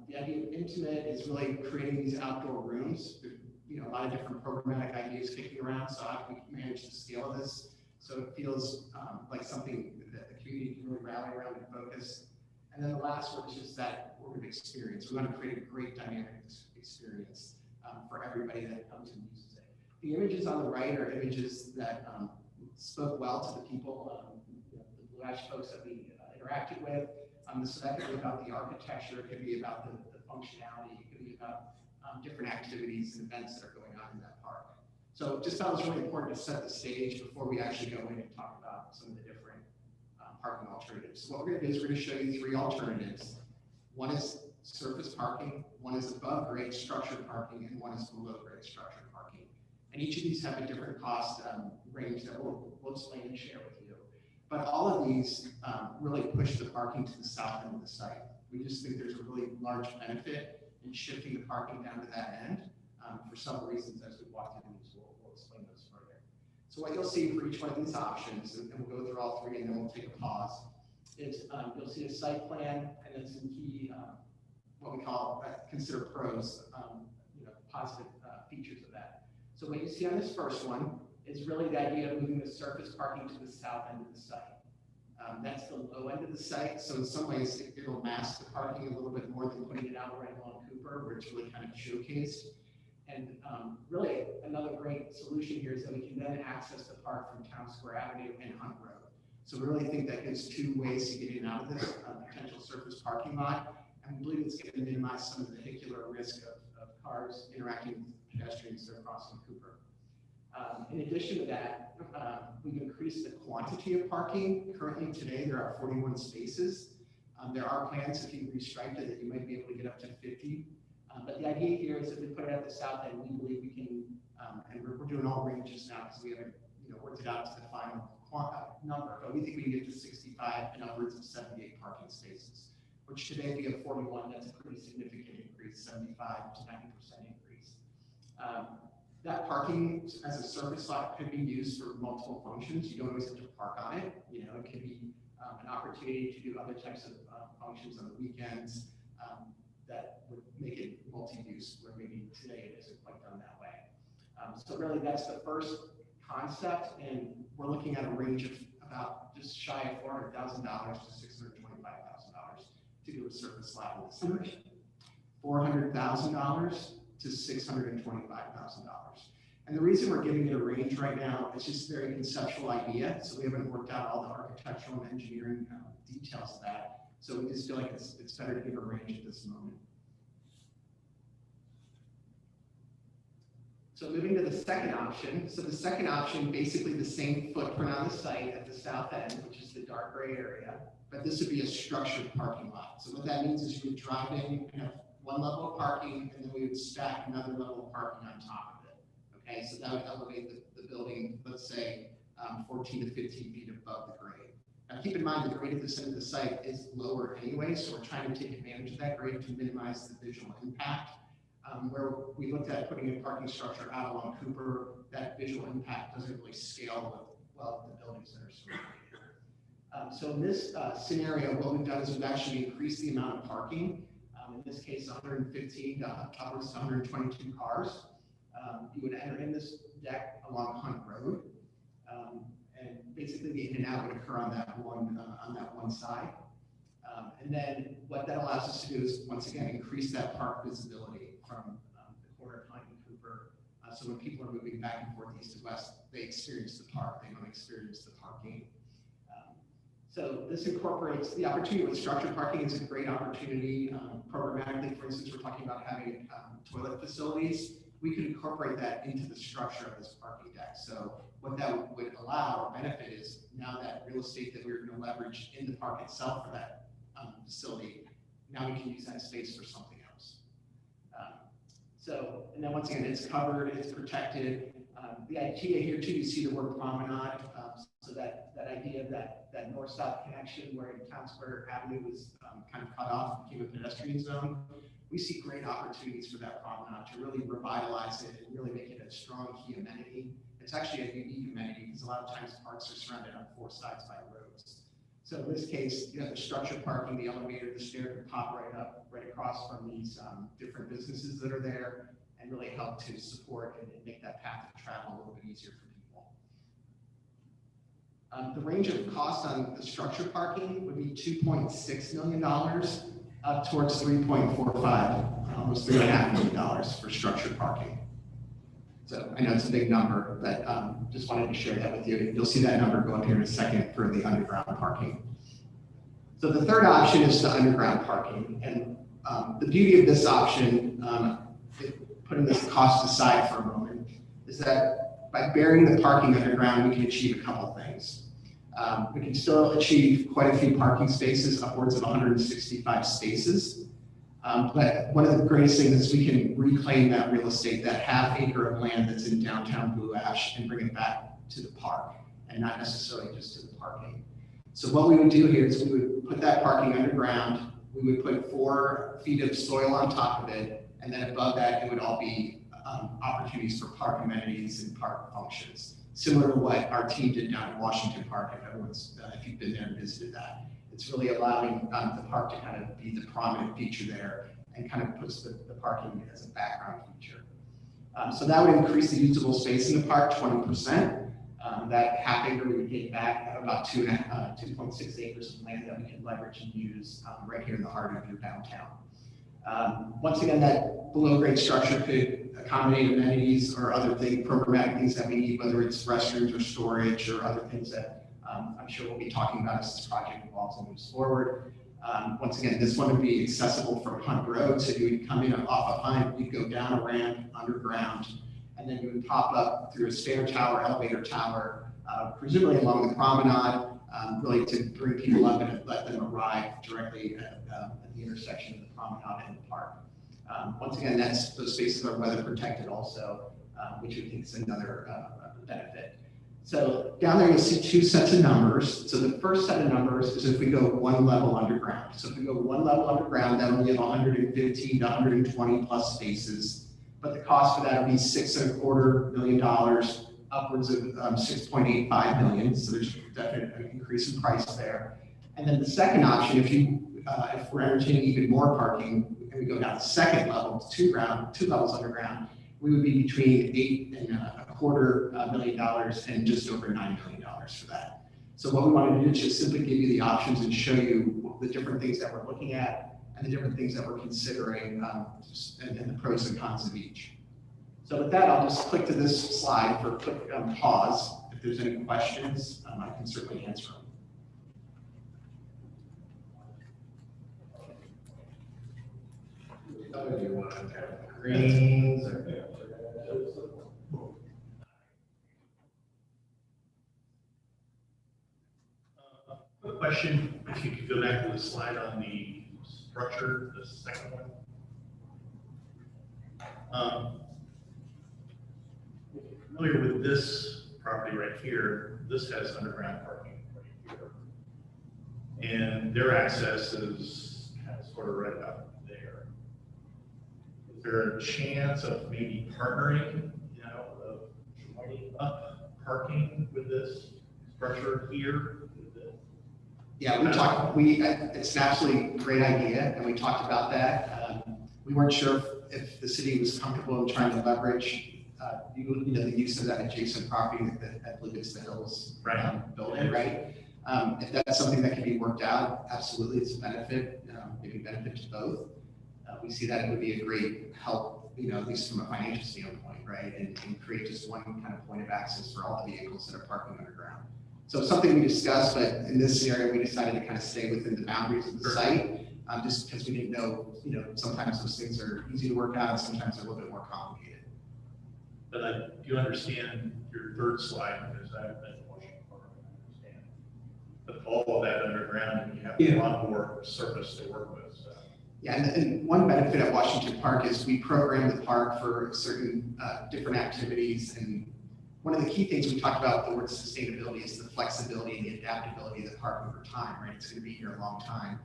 The idea of intimate is really creating these outdoor rooms. There's, a lot of different programmatic ideas kicking around, so how can we manage to scale this so it feels like something that the community can really rally around and focus. And then the last one is just that word of experience. We want to create a great dynamic experience for everybody that comes and uses it. The images on the right are images that spoke well to the people, the Blue Ash folks that we interacted with. So that could be about the architecture, it could be about the functionality, it could be about different activities and events that are going on in that park. So just thought it was really important to set the stage before we actually go in and talk about some of the different parking alternatives. So what we're going to do is we're going to show you 3 alternatives. One is surface parking, one is above grade structured parking, and one is below grade structured parking. And each of these have a different cost range that we'll explain and share with you. But all of these really push the parking to the south end of the site. We just think there's a really large benefit in shifting the parking down to that end for some reasons as we walk through these. We'll explain those further. So what you'll see for each one of these options, and we'll go through all 3 and then we'll take a pause, is you'll see a site plan and then some key, what we call, consider pros, positive features of that. So what you see on this first one is really the idea of moving the surface parking to the south end of the site. That's the low end of the site, so in some ways it'll mask the parking a little bit more than putting it out right along Cooper, where it's really kind of showcased. And really another great solution here is that we can then access the park from Town Square Avenue and Hunt Road. So we really think that gives 2 ways to get in and out of this potential surface parking lot, and we believe it's going to minimize some of the vehicular risk of cars interacting with pedestrians that are crossing Cooper. In addition to that, we've increased the quantity of parking. Currently today, there are 41 spaces. There are plans, if you restriped it, that you might be able to get up to 50. But the idea here is if we put it at the south end, we believe we can, and we're doing all ranges now because we haven't worked it out to the final number, but we think we can get to 65 and upwards of 78 parking spaces, which today, if you have 41, that's a pretty significant increase, 75 to 90% increase. That parking as a surface lot could be used for multiple functions. You don't always have to park on it. It could be an opportunity to do other types of functions on the weekends that would make it multi-use, where maybe today it isn't quite done that way. So really that's the first concept, and we're looking at a range of about just shy of $400,000 to $625,000 to do a surface lot in the center. $400,000 to $625,000. And the reason we're giving it a range right now is just a very conceptual idea. So we haven't worked out all the architectural and engineering details of that. So we just feel like it's better to give a range at this moment. So moving to the second option. So the second option, basically the same footprint on the site at the south end, which is the dark gray area, but this would be a structured parking lot. So what that means is you would drive in and have 1 level of parking, and then we would stack another level of parking on top of it. Okay, so that would elevate the building, let's say, 14 to 15 feet above the grade. Now keep in mind the grade at this end of the site is lower anyway, so we're trying to take advantage of that grade to minimize the visual impact. Where we looked at putting a parking structure out along Cooper, that visual impact doesn't really scale with, well, the buildings that are surrounding So in this scenario, what we've done is we've actually increased the amount of parking. In this case, 115 to upwards to 122 cars. You would enter in this deck along Hunt Road, and basically the in and out would occur on that one side. And then what that allows us to do is once again increase that park visibility from the corner of Hunt and Cooper. So when people are moving back and forth east to west, they experience the park. They don't experience the parking. So this incorporates the opportunity with structured parking. Is a great opportunity. Programmatically, for instance, we're talking about having toilet facilities. We could incorporate that into the structure of this parking deck. So what that would allow or benefit is now that real estate that we're going to leverage in the park itself for that facility, now we can use that space for something else. So, and then once again, it's covered, it's protected. The idea here too, you see the word promenade. So that idea of that north-south connection where Town Square Avenue was kind of cut off, became a pedestrian zone. We see great opportunities for that promenade to really revitalize it and really make it a strong key amenity. It's actually a unique amenity because a lot of times parks are surrounded on four sides by roads. So in this case, you have the structured parking, the elevator, the stair can pop right up, right across from these different businesses that are there and really help to support and make that path of travel a little bit easier for people. The range of cost on the structured parking would be $2.6 million up towards 3.45, almost $3.5 million for structured parking. So I know it's a big number, but just wanted to share that with you. You'll see that number go up here in a second for the underground parking. So the third option is the underground parking. And the beauty of this option, putting this cost aside for a moment, is that by burying the parking underground, we can achieve a couple things. We can still achieve quite a few parking spaces, upwards of 165 spaces. But one of the greatest things is we can reclaim that real estate, that half acre of land that's in downtown Blue Ash, and bring it back to the park and not necessarily just to the parking. So what we would do here is we would put that parking underground. We would put 4 feet of soil on top of it. And then above that, it would all be opportunities for park amenities and park functions, similar to what our team did down at Washington Park. If you've been there and visited that. It's really allowing the park to kind of be the prominent feature there and kind of puts the parking as a background feature. So that would increase the usable space in the park 20%. That half acre we would get back at about 2.6 acres of land that we can leverage and use right here in the heart of your downtown. Once again, that below grade structure could accommodate amenities or other programmatic things that we need, whether it's restrooms or storage or other things that I'm sure we'll be talking about as this project evolves and moves forward. Once again, this one would be accessible from Hunt Road. So you would come in off of Hunt, you'd go down a ramp underground, and then you would pop up through a stair tower, elevator tower, presumably along the promenade, really to bring people up and let them arrive directly at the intersection of the promenade and the park. Once again, those spaces are weather protected also, which we think is another benefit. So down there you'll see 2 sets of numbers. So the first set of numbers is if we go 1 level underground. So if we go 1 level underground, that'll give 115 to 120 plus spaces. But the cost for that will be $6.25 million, upwards of 6.85 million. So there's definitely an increase in price there. And then the second option, if we're entertaining even more parking, and we go down the second level, 2 levels underground, we would be between $8.25 million and just over $9 million for that. So what we want to do is just simply give you the options and show you the different things that we're looking at and the different things that we're considering and the pros and cons of each. So with that, I'll just click to this slide for a quick pause. If there's any questions, I can certainly answer them. Do you want to have greens or? Quick question, if you could go back to the slide on the structure, the second one. Familiar with this property right here, this has underground parking right here. And their access is kind of sort of right about there. Is there a chance of maybe partnering, of joining up parking with this structure here? Yeah, we talked, it's an absolutely great idea, and we talked about that. We weren't sure if the city was comfortable in trying to leverage, the use of that adjacent property that I believe it's the Hills building, right? If that's something that can be worked out, absolutely, it's a benefit, maybe benefit to both. We see that it would be a great help, at least from a financial standpoint, right? And create just one kind of point of access for all the vehicles that are parking underground. So it's something we discussed, but in this scenario, we decided to kind of stay within the boundaries of the site, just because we didn't know, sometimes those things are easy to work out and sometimes they're a little bit more complicated. But I do understand your third slide, because I've been watching Park, I understand. But all of that underground, you have a lot more surface to work with, so. Yeah, and one benefit at Washington Park is we program the park for certain different activities. And one of the key things we talked about with the word sustainability is the flexibility and the adaptability of the park over time, right? It's going to be here a long time.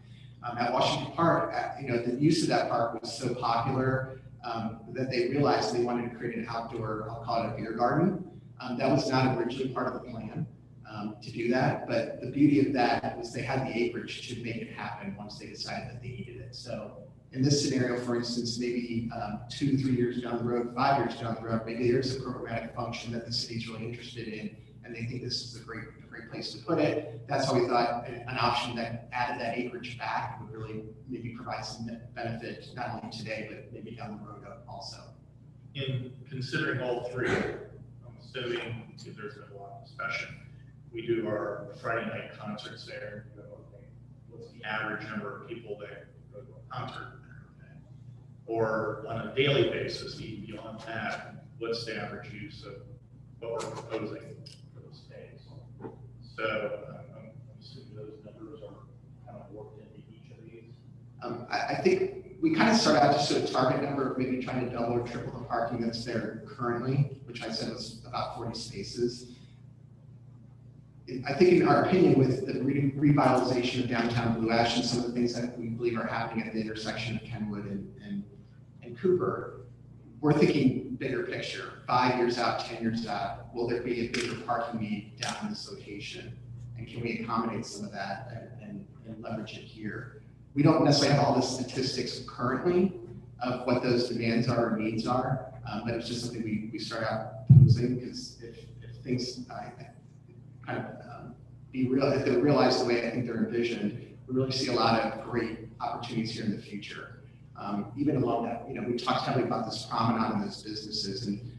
At Washington Park, the use of that park was so popular that they realized they wanted to create an outdoor, I'll call it a beer garden. That was not originally part of the plan to do that, but the beauty of that was they had the acreage to make it happen once they decided that they needed it. So in this scenario, for instance, maybe 2 to 3 years down the road, 5 years down the road, maybe there's a programmatic function that the city's really interested in, and they think this is a great place to put it. That's how we thought an option that added that acreage back would really maybe provide some benefit, not only today, but maybe down the road also. In considering all three, I'm assuming if there's been a lot of discussion, we do our Friday night concerts there. What's the average number of people that go to a concert there? Or on a daily basis, even beyond that, what's the average use of what we're proposing for those days? So I'm assuming those numbers are kind of worked into each of these. I think we kind of start out just at a target number of maybe trying to double or triple the parking that's there currently, which I said was about 40 spaces. I think in our opinion, with the revitalization of downtown Blue Ash and some of the things that we believe are happening at the intersection of Kenwood and Cooper, we're thinking bigger picture, 5 years out, 10 years out. Will there be a bigger parking need down in this location? And can we accommodate some of that and leverage it here? We don't necessarily have all the statistics currently of what those demands are or needs are, but it's just something we start out posing, because if things kind of be real, if they're realized the way I think they're envisioned, we really see a lot of great opportunities here in the future. Even along that, we talked heavily about this promenade and those businesses, and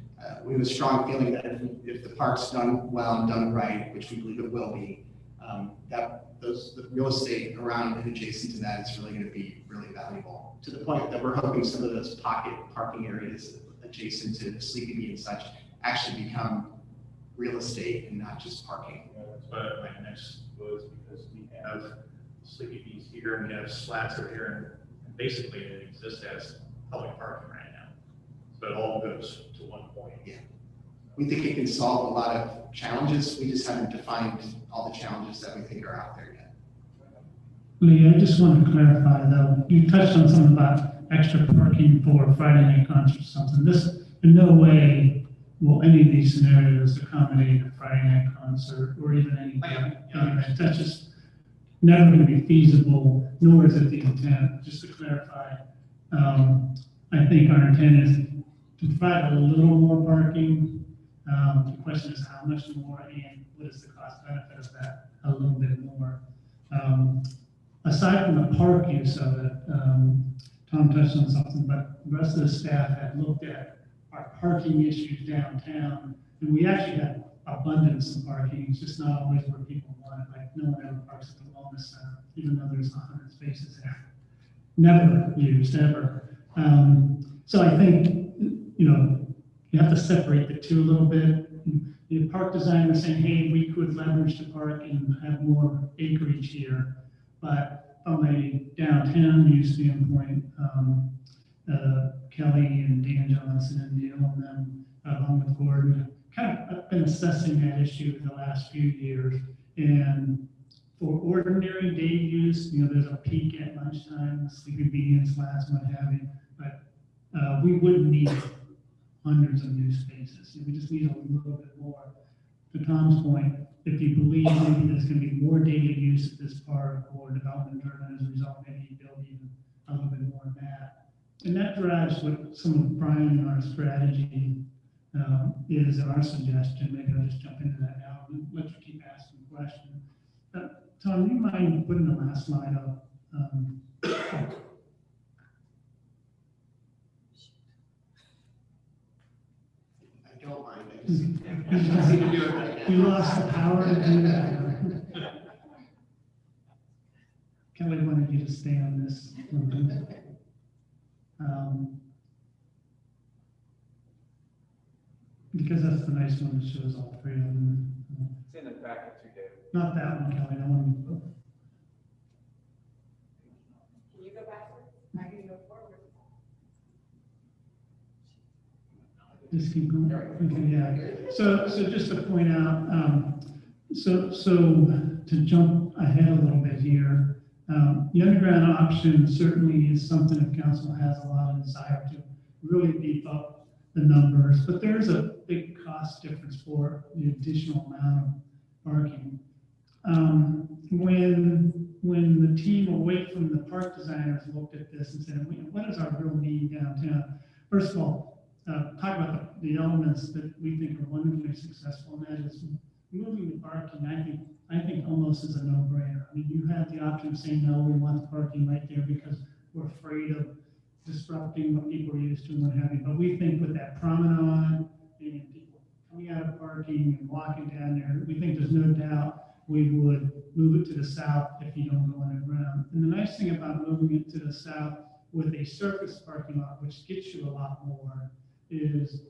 we have a strong feeling that if the park's done well and done right, which we believe it will be, the real estate around and adjacent to that is really going to be really valuable, to the point that we're hoping some of those pocket parking areas adjacent to Sleepy Bee and such actually become real estate and not just parking. That's what my next was, because we have Sleepy Bees here and we have slats over here, and basically it exists as public parking right now. So it all goes to one point. Yeah. We think it can solve a lot of challenges. We just haven't defined all the challenges that we think are out there yet. Lee, I just want to clarify though, you touched on something about extra parking for Friday night concerts or something. This, in no way will any of these scenarios accommodate a Friday night concert or even any event. That's just never going to be feasible, nor is it the intent. Just to clarify, I think our intent is to provide a little more parking. The question is how much more and what is the cost benefit of that a little bit more. Aside from the park use of it, Tom touched on something, but the rest of the staff had looked at our parking issues downtown, and we actually have abundance of parking. It's just not always where people want it. Like no one ever parks at the wellness center, even though there's 100 spaces there. Never used ever. So I think, you have to separate the two a little bit. The park designer is saying, hey, we could leverage the park and have more acreage here. But from a downtown use standpoint, Kelly and Dan Johnson and Neil and them, along with Gordon, kind of been assessing that issue the last few years. And for ordinary day use, there's a peak at lunchtime, Sleepy Bee and slats, what have you. But we wouldn't need hundreds of new spaces. We just need a little bit more. to Tom's point, if you believe maybe there's gonna be more daily use of this park or development driven as a result, maybe you build even a little bit more than that. And that drives what some of Brian and our strategy is our suggestion. Maybe I'll just jump into that now and let you keep asking questions. Tom, do you mind putting the last slide up? I don't mind, I just. You lost the power to do that. Kelly wanted you to stay on this. Because that's the nice one that shows all three of them. It's in the packet too, David. Not that one, Kelly, that one. Can you go backwards? I can go forward. Just keep going. Okay, yeah. So just to point out, so to jump ahead a little bit here, the underground option certainly is something if council has a lot of desire to really beef up the numbers, but there's a big cost difference for the additional amount of parking. When the team away from the park designers looked at this and said, what is our real need downtown? First of all, talk about the elements that we think are wonderfully successful, and that is moving the parking. I think almost is a no-brainer. I mean, you have the option of saying, no, we want the parking right there because we're afraid of disrupting what people are used to and what have you. But we think with that promenade and people coming out of parking and walking down there, we think there's no doubt we would move it to the south if you don't go underground. And the nice thing about moving it to the south with a surface parking lot, which gets you a lot more, is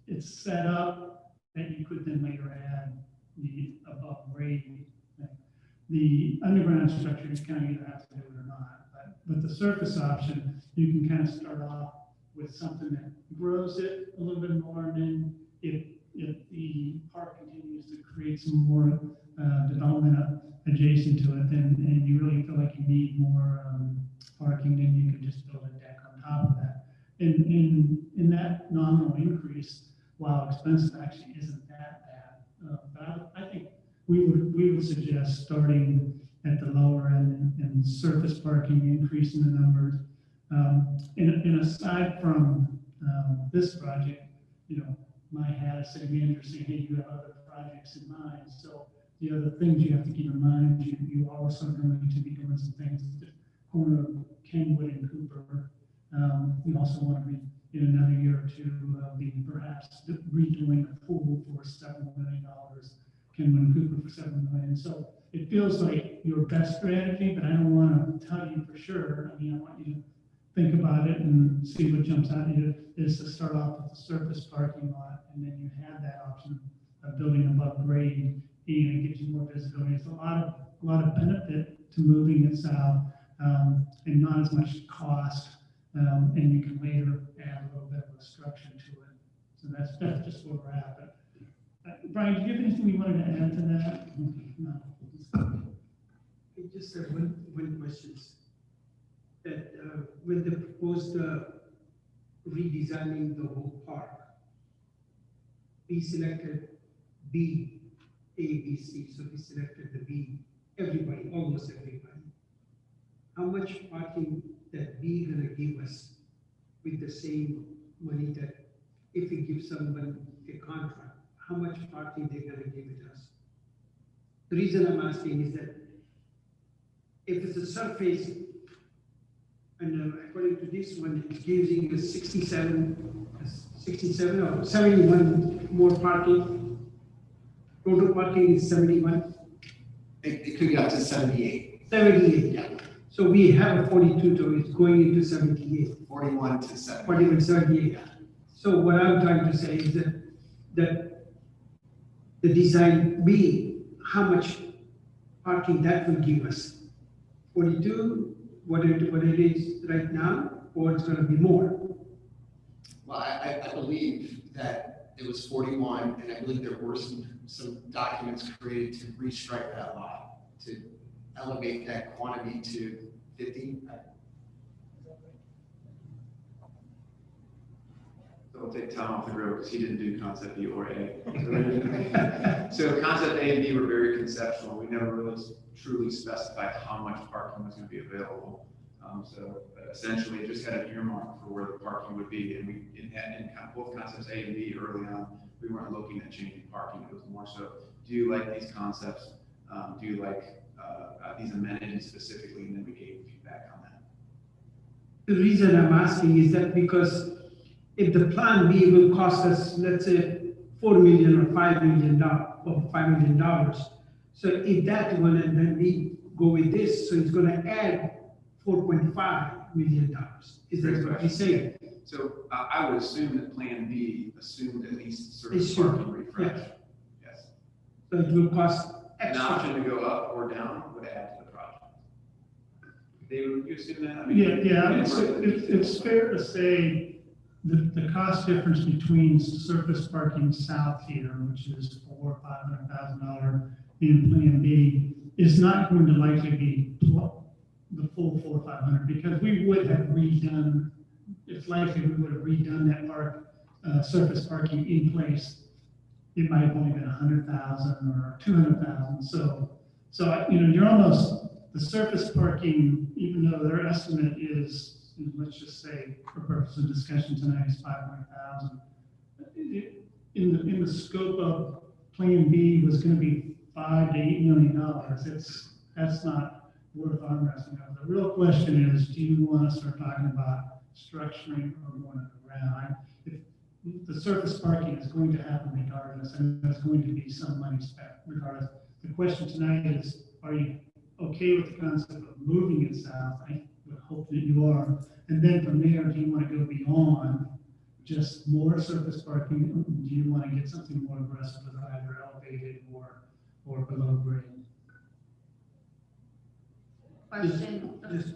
it's set up that you could then later add the above grade. The underground structure, you kind of either have to do it or not. But the surface option, you can kind of start off with something that grows it a little bit more, and then if the park continues to create some more development adjacent to it, then and you really feel like you need more parking, then you can just build a deck on top of that. In that nominal increase, while expensive, actually isn't that bad. But I think we would suggest starting at the lower end and surface parking, increasing the numbers. And aside from this project, my hat as city manager saying, hey, you have other projects in mind. So the other things you have to keep in mind, you also going to be doing some things at the corner of Kenwood and Cooper. You also want to be in another year or two, be perhaps redoing the pool for $7 million, Kenwood and Cooper for $7 million. So it feels like your best strategy, but I don't want to tell you for sure. I mean, I want you to think about it and see what jumps out at you, is to start off with the surface parking lot, and then you have that option of building above grade, and it gives you more visibility. It's a lot of benefit to moving it south, and not as much cost, and you can later add a little bit of obstruction to it. So that's just where we're at. But Brian, do you have anything you wanted to add to that? No. I just have one question. That when they proposed redesigning the whole park, we selected B, A, B, C. So we selected the B. Everybody, almost everybody. How much parking that B gonna give us with the same money that if we give someone a contract, how much parking they're gonna give it us? The reason I'm asking is that if it's a surface, and according to this one, it's giving us 67 or 71 more parking. Total parking is 71. It could get up to 78. 78. Yeah. So we have a 42, so it's going into 78. 41 to 70. 41, 78. So what I'm trying to say is that the design B, how much parking that will give us? 42, what it is right now, or it's going to be more? Well, I believe that it was 41, and I believe there were some documents created to restrike that lot, to elevate that quantity to 50. So I'll take Tom off the road because he didn't do concept B or A. So concept A and B were very conceptual. We never really truly specified how much parking was going to be available. So essentially, it just had an earmark for where the parking would be, and in both concepts A and B early on, we weren't looking at changing parking. It was more so, do you like these concepts? Do you like these amenities specifically? And then we gave feedback on that. The reason I'm asking is that because if the plan B will cost us, let's say, $4 million or $5 million or $5 million, so if that one and then we go with this, so it's going to add $4.5 million. Is that what you say? So I would assume that Plan B assumed at least surface Assumed, parking refresh. yeah. Yes. So it will cost An extra. option to go up or down would add to the project. David, would you assume that? I mean, Yeah, it's fair to say that the cost difference between surface parking south here, which is $400,000 or $500,000 in Plan B, is not going to likely be the full $400,000 or $500,000, because we would have redone, it's likely we would have redone that surface parking in place. It might have only been $100,000 or $200,000. So you're almost, the surface parking, even though their estimate is, let's just say, for purpose of discussion tonight, is $500,000. In the scope of Plan B was going to be $5 to $8 million. That's not worth arm wrestling over. The real question is, do you want to start talking about structuring or going around? If the surface parking is going to happen regardless, and there's going to be some money spent regardless. The question tonight is, are you okay with the concept of moving it south? I would hope that you are. And then from there, do you want to go beyond just more surface parking? Do you want to get something more aggressive with either elevated or below grade? Question. Just-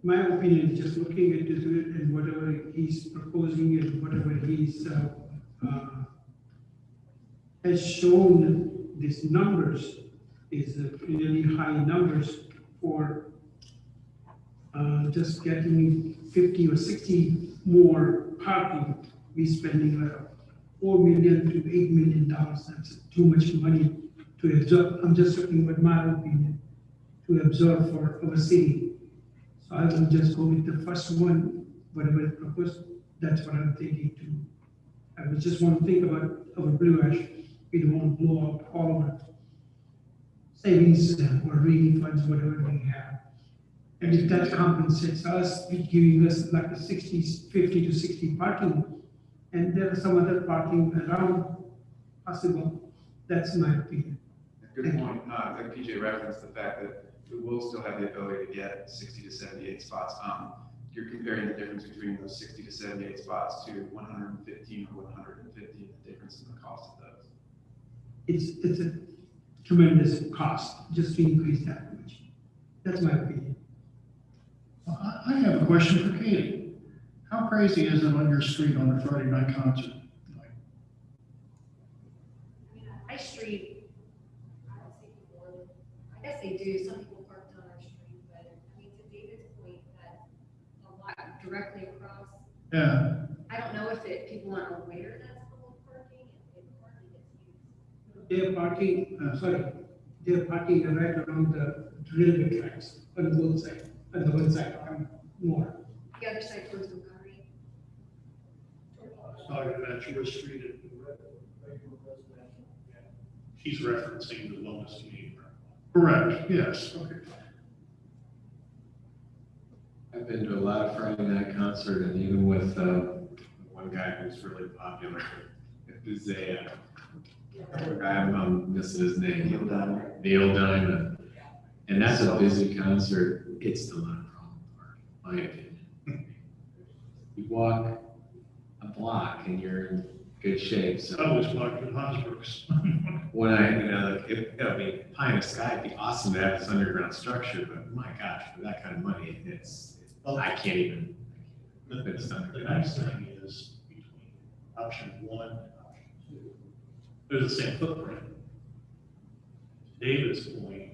My opinion is just looking into it and whatever he's proposing and whatever he's has shown these numbers is really high numbers for just getting 50 or 60 more parking. We spending like $4 million to $8 million. That's too much money to absorb. I'm just looking at my opinion to absorb for our city. So I will just go with the first one, whatever is proposed. That's what I'm thinking too. I would just want to think about our Blue Ash. We don't want to blow out all of our savings or rainy funds, whatever we have. And if that compensates us, giving us like a 50 to 60 parking, and there are some other parking around possible. That's my opinion. Good point. Like PJ referenced the fact that we will still have the ability to get 60 to 78 spots. You're comparing the difference between those 60 to 78 spots to 115 or 150, and the difference in the cost of those. It's a tremendous cost just to increase that much. That's my opinion. I have a question for Katie. How crazy is it on your street on a Friday night concert? High Street, I don't see people, I guess they do, some people park on our street, but I mean, to David's point, that a lot directly across, Yeah. I don't know if people aren't aware that's public parking, and it hardly gets used. They're parking right around the railway tracks on both sides, on the one side, more. The other side towards Montgomery. Sorry, that's your street. She's referencing the Wellness Community. Correct, yes. Okay. I've been to a lot of Friday night concert, and even with one guy who's really popular, who's I'm missing his name. Neil Diamond. And that's a busy concert. It's still not a problem, in my opinion. You walk a block and you're in good shape. So I was walking Hosbrooks. when I mean, pie in the sky, it'd be awesome to have this underground structure, but my gosh, for that kind of money, I can't even. The nice thing is between option 1 and option 2, they're the same footprint. To David's point,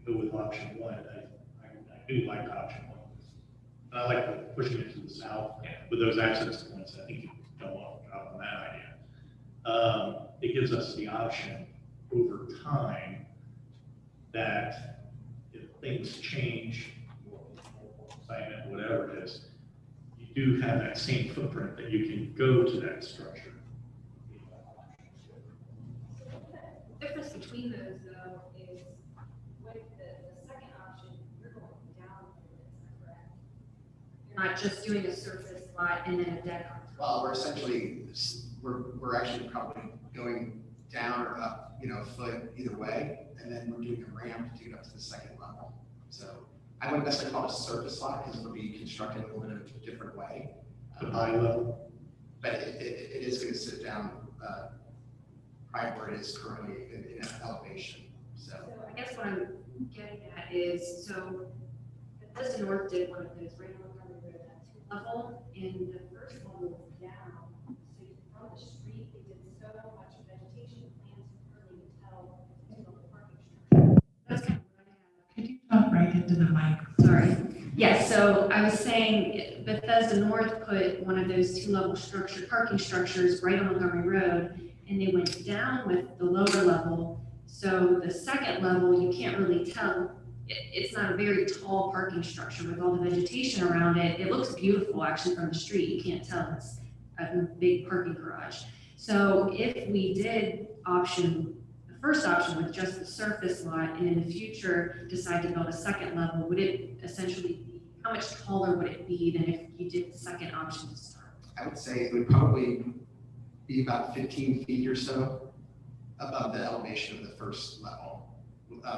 go with option 1. I do like option 1. And I like pushing it to the south with those access points. I think you don't want to drop on that idea. It gives us the option over time that if things change, or excitement, whatever it is, you do have that same footprint that you can go to that structure. The difference between those though is with the second option, you're going down, is that correct? You're not just doing a surface lot and then a deck on top. Well, we're essentially, we're actually probably going down or up, a foot either way, and then we're doing a ramp to get up to the second level. So I wouldn't necessarily call it a surface lot because it'll be constructed a little bit of a different way. The high level. But it is going to sit down right where it is currently in elevation. So I guess what I'm getting at is, so Bethesda North did one of those right on the road at 2 level, and the first one was down. So from the street, they did so much vegetation plants, you couldn't even tell if it was a parking structure. That's kind of what I have. Could you talk right into the mic? Sorry. Yes, so I was saying Bethesda North put one of those 2-level parking structures right on Montgomery Road, and they went down with the lower level. So the second level, you can't really tell. It's not a very tall parking structure with all the vegetation around it. It looks beautiful actually from the street. You can't tell it's a big parking garage. So if we did the first option with just the surface lot, and in the future decide to build a second level, would it essentially be, how much taller would it be than if you did the second option to start? I would say it would probably be about 15 feet or so above the elevation of the first level.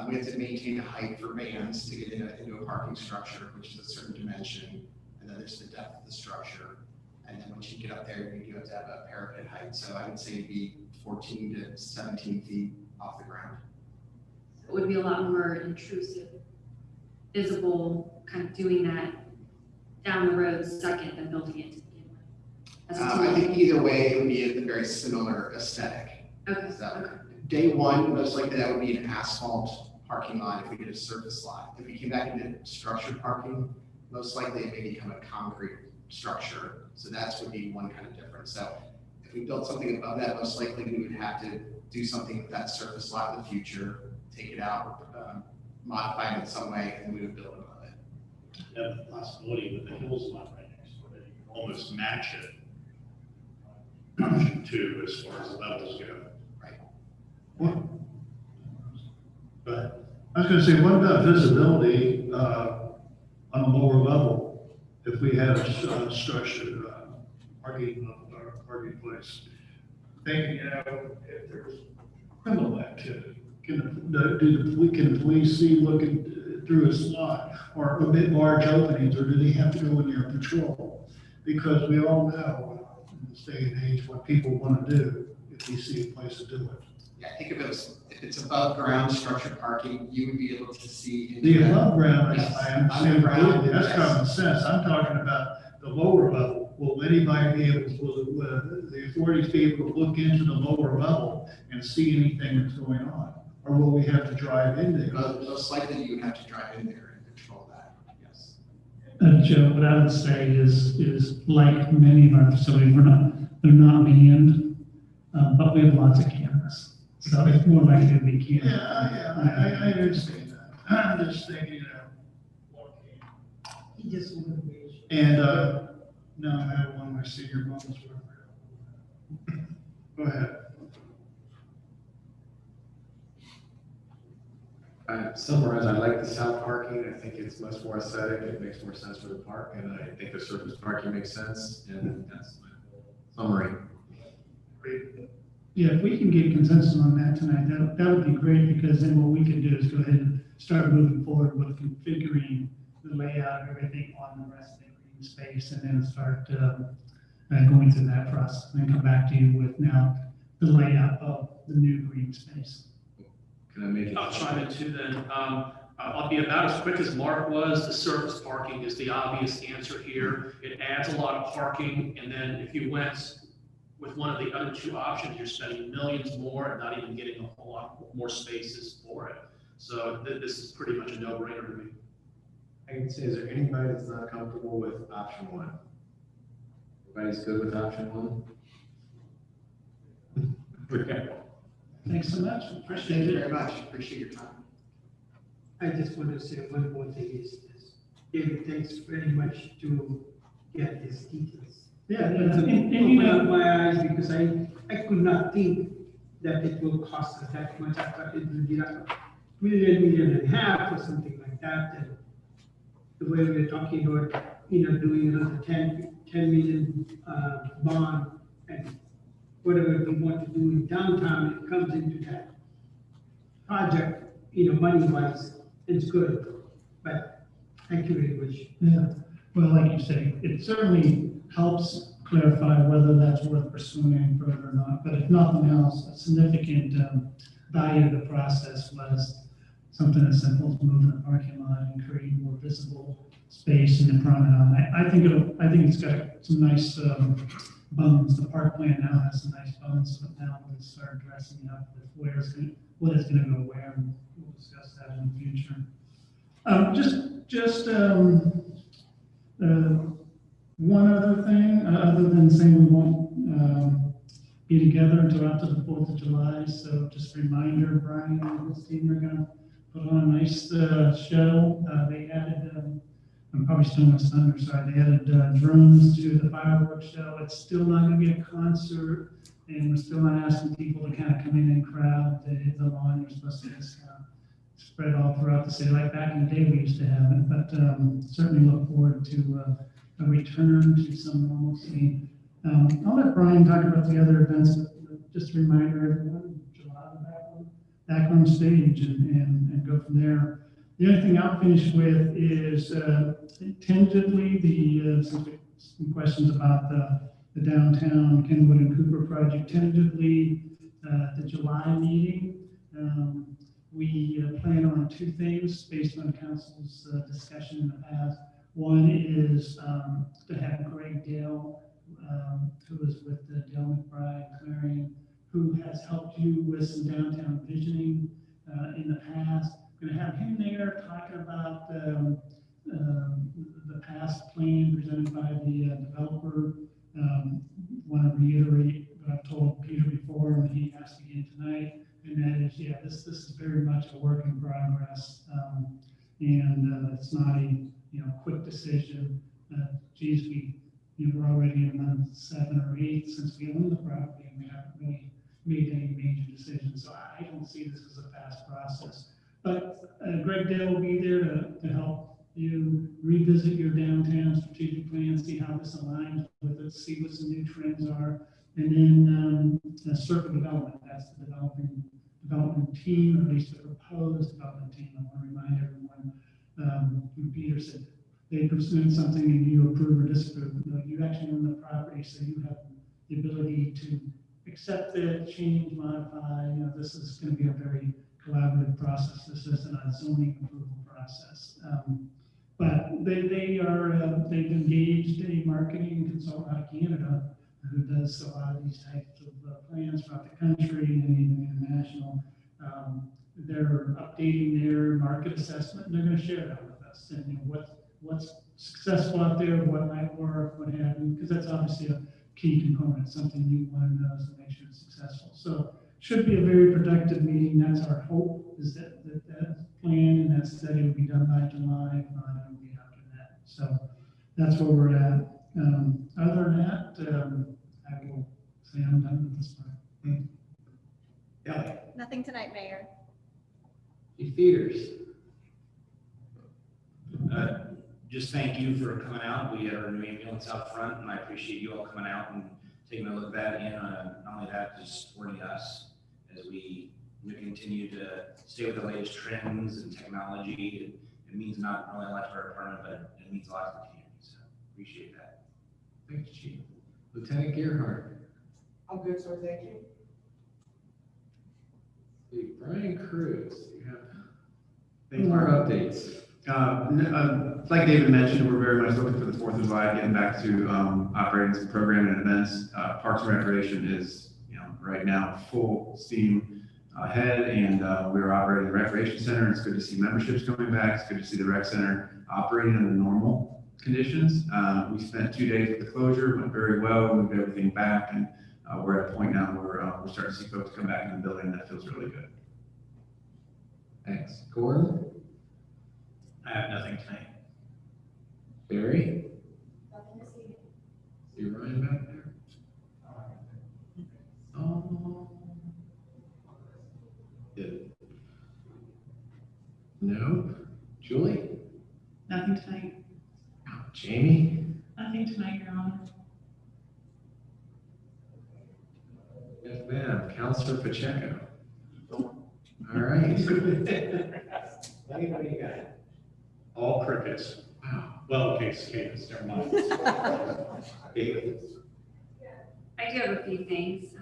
We have to maintain a height for vans to get into a parking structure, which is a certain dimension, and then there's the depth of the structure. And then once you get up there, you do have to have a parapet height. So I would say it'd be 14 to 17 feet off the ground. It would be a lot more intrusive, visible, kind of doing that down the road second than building it to begin with. I think either way, it would be a very similar aesthetic. Okay. So day one, most likely that would be an asphalt parking lot if we did a surface lot. If we came back into structured parking, most likely it may become a concrete structure. So that's would be one kind of difference. So if we built something above that, most likely we would have to do something with that surface lot in the future, take it out, modify it in some way, and we would build above it. You have the possibility with the hills lot right next to it, you can almost match it. Option 2 as far as the levels go. What, But I was gonna say, what about visibility, on the lower level? If we had a structured, parking place, thinking, if there's criminal activity, can the police see looking through a slot or a bit large openings, or do they have to go in there and patrol? Because we all know in this day and age what people want to do if they see a place to do it. Yeah, I think if it's above ground structured parking, you would be able to see. into The that. above ground, Yes. I understand, Underground, that's yes. common sense, I'm talking about the lower level. Will anybody be able, will the authorities be able to look into the lower level and see anything that's going on? Or will we have to drive in there? Most likely you would have to drive in there and control that, yes. Joe, what I would say is like many of our facilities, they're not manned, but we have lots of cameras. So it's more likely to be cameras. Yeah, I understand that. I'm just thinking, He just wanted to make sure. and, no, I had one of my senior moments where. Go ahead. Summarize, I like the south parking. I think it's much more aesthetic. It makes more sense for the park, and I think the surface parking makes sense, and that's my summary. Yeah, if we can get consensus on that tonight, that would be great, because then what we can do is go ahead and start moving forward with configuring the layout and everything on the rest of the green space, and then start going through that process, and then come back to you with now the layout of the new green space. Can I make it? I'll chime in too then. I'll be about as quick as Mark was. The surface parking is the obvious answer here. It adds a lot of parking, and then if you went with one of the other two options, you're spending millions more and not even getting a whole lot more spaces for it. So this is pretty much a no-brainer to me. I can say, is there anybody that's not comfortable with option one? Everybody's good with option one? Okay. Thanks so much, Thank appreciate you it. very much, appreciate your time. I just want to say one more thing is, David, thanks very much to get these details. Yeah, It's and you opened up know, my eyes because I could not think that it will cost us that much. I thought it would be like $1.5 million or something like that. And the way we're talking about, doing another 10 million bond and whatever we want to do in downtown, it comes into that project, money-wise, it's good. But thank you very much. yeah, well, like you say, it certainly helps clarify whether that's worth pursuing further or not. But if nothing else, a significant value of the process was something as simple as moving the parking lot and creating more visible space in the promenade. I think it's got some nice bumps. The park plan now has some nice bumps, but now we'll start dressing it up with what is going to go where, and we'll discuss that in the future. One other thing, other than saying we won't be together until after the 4th of July, so just a reminder, Brian and his team are gonna put on a nice show. They added, I'm probably still in the thunder, sorry, they added drones to the fireworks show. It's still not gonna be a concert, and we're still not asking people to kind of come in and crowd to hit the lawn. You're supposed to just spread all throughout the city, like back in the day we used to have it, but certainly look forward to a return to some normalcy. I'll let Brian talk about the other events, but just a reminder, everyone, July, back on stage and go from there. The only thing I'll finish with is tentatively, some questions about the downtown Kenwood and Cooper project. Tentatively, the July meeting, we plan on two things based on council's discussion in the past. One is to have Greg Dale, who is with Dale McBride Clarion, who has helped you with some downtown visioning in the past. Going to have him there talking about the past plan presented by the developer. Want to reiterate what I've told Peter before, and he asked again tonight, and that is, yeah, this is very much a work in progress, and it's not a quick decision. Geez, we're already in month 7 or 8 since we own the property, and we haven't really made any major decisions. So I don't see this as a fast process. But Greg Dale will be there to help you revisit your downtown strategic plan, see how this aligns with it, see what some new trends are, and then circle development. That's the development team, or at least the proposed development team. I want to remind everyone. Peter said they present something and you approve or disapprove. You actually own the property, so you have the ability to accept it, change, modify. This is going to be a very collaborative process. This isn't a zoning approval process. But they've engaged a marketing consultant out of Canada who does a lot of these types of plans throughout the country and even international. They're updating their market assessment, and they're going to share that with us. And what's successful out there, what might work, what have you, because that's obviously a key component, something you want to know to make sure it's successful. So should be a very productive meeting. That's our hope, is that plan and that study will be done by July. If not, it'll be after that. So that's where we're at. Other than that, I will say I'm done with this part. Yeah. Nothing tonight, Mayor. Peters. Just thank you for coming out. We have our new ambulance out front, and I appreciate you all coming out and taking a look at that. And not only that, just supporting us as we continue to stay with the latest trends and technology. It means not only a lot to our department, but it means a lot to the community. So appreciate that. Thank you, Chief. Lieutenant Gerhardt. I'm good, sir, thank you. Hey, Brian Cruz, you have more updates. Like David mentioned, we're very much looking for the 4th of July, getting back to operating some programming and events. Parks and Recreation is, right now full steam ahead, and we're operating the Recreation Center. It's good to see memberships coming back. It's good to see the Rec Center operating under normal conditions. We spent 2 days with the closure, went very well, moved everything back, and we're at a point now where we're starting to see folks come back in the building. That feels really good. Thanks. Gordon? I have nothing tonight. Barry? Nothing to see. See Ryan back there? Oh. Good. No? Julie? Nothing tonight. Jamie? Nothing tonight, Your Honor. Yes, ma'am. Counselor Pacheco? All right. Anybody got it? All crickets. Wow. Well, okay, cicadas, never mind. David? I do have a few things.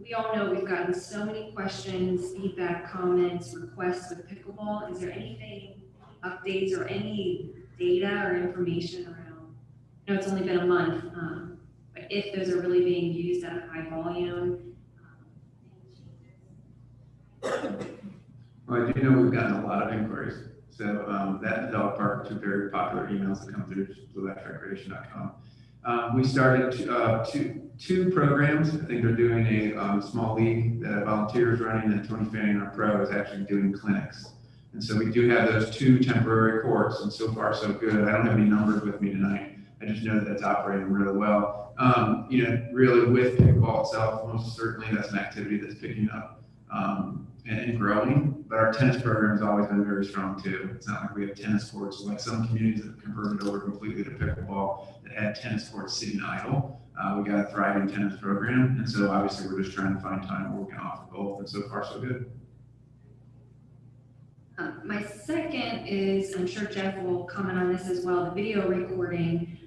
We all know we've gotten so many questions, feedback, comments, requests with pickleball. Is there anything, updates, or any data or information around? I know it's only been a month, but if those are really being used at a high volume. Well, I do know we've gotten a lot of inquiries. So that and the dog park are two very popular emails that come through blueashrecreation.com. We started two programs. I think they're doing a small league that a volunteer is running, and Tony Fanning, our pro, is actually doing clinics. And so we do have those 2 temporary courts, and so far so good. I don't have any numbers with me tonight. I just know that it's operating really well. Really with pickleball itself, most certainly that's an activity that's picking up and growing. But our tennis program has always been very strong too. It's not like we have tennis courts like some communities that have converted over completely to pickleball that had tennis courts sitting idle. We got a thriving tennis program, and so obviously we're just trying to find time where we can offer both, and so far so good. My second is, I'm sure Jeff will comment on this as well, the video recording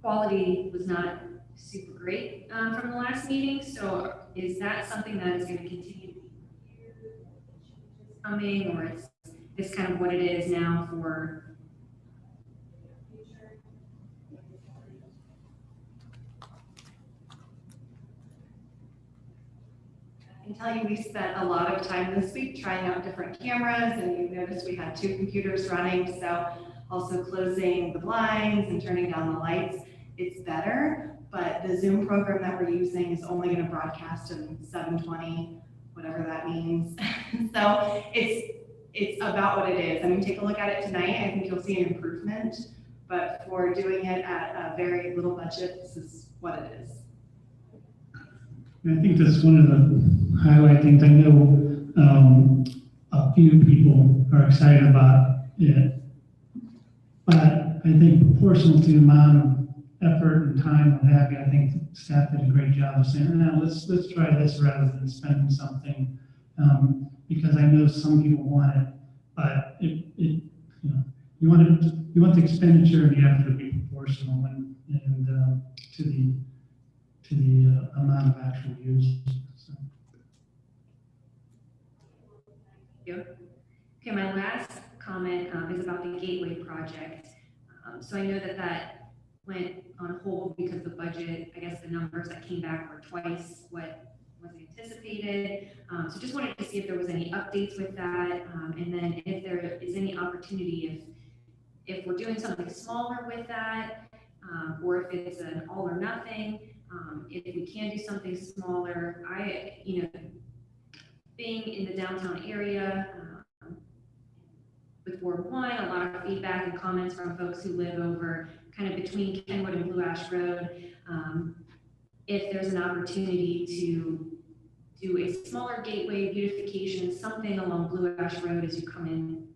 quality was not super great from the last meeting. So is that something that is going to continue to be coming, or is this kind of what it is now for? I can tell you we spent a lot of time this week trying out different cameras, and you noticed we had 2 computers running, so also closing the blinds and turning down the lights. It's better, but the Zoom program that we're using is only going to broadcast in 720, whatever that means. So it's about what it is. I mean, take a look at it tonight. I think you'll see an improvement, but for doing it at a very little budget, this is what it is. I think that's one of the highlight things. I know a few people are excited about it, but I think proportional to the amount of effort and time and what have you, I think staff did a great job of saying, "No, let's try this rather than spending something," because I know some people want it, but you want the expenditure and the effort to be proportional and to the amount of actual use. So. Okay, my last comment is about the Gateway project. So I know that went on hold because the budget, I guess the numbers that came back were twice what was anticipated. So just wanted to see if there was any updates with that, and then if there is any opportunity if we're doing something smaller with that, or if it's an all or nothing. If we can do something smaller, being in the downtown area with Ward 1, a lot of feedback and comments from folks who live over kind of between Kenwood and Blue Ash Road. If there's an opportunity to do a smaller gateway beautification, something along Blue Ash Road as you come in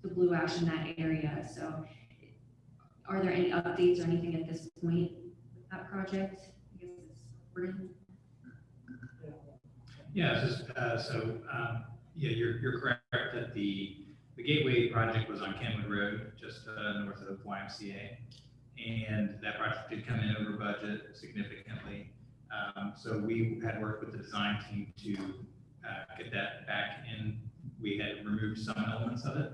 to Blue Ash in that area. So are there any updates or anything at this point with that project? I guess it's Gordon. Yeah, you're correct that the Gateway project was on Kenwood Road, just north of YMCA, and that project did come in over budget significantly. So we had worked with the design team to get that back in. We had removed some elements of it,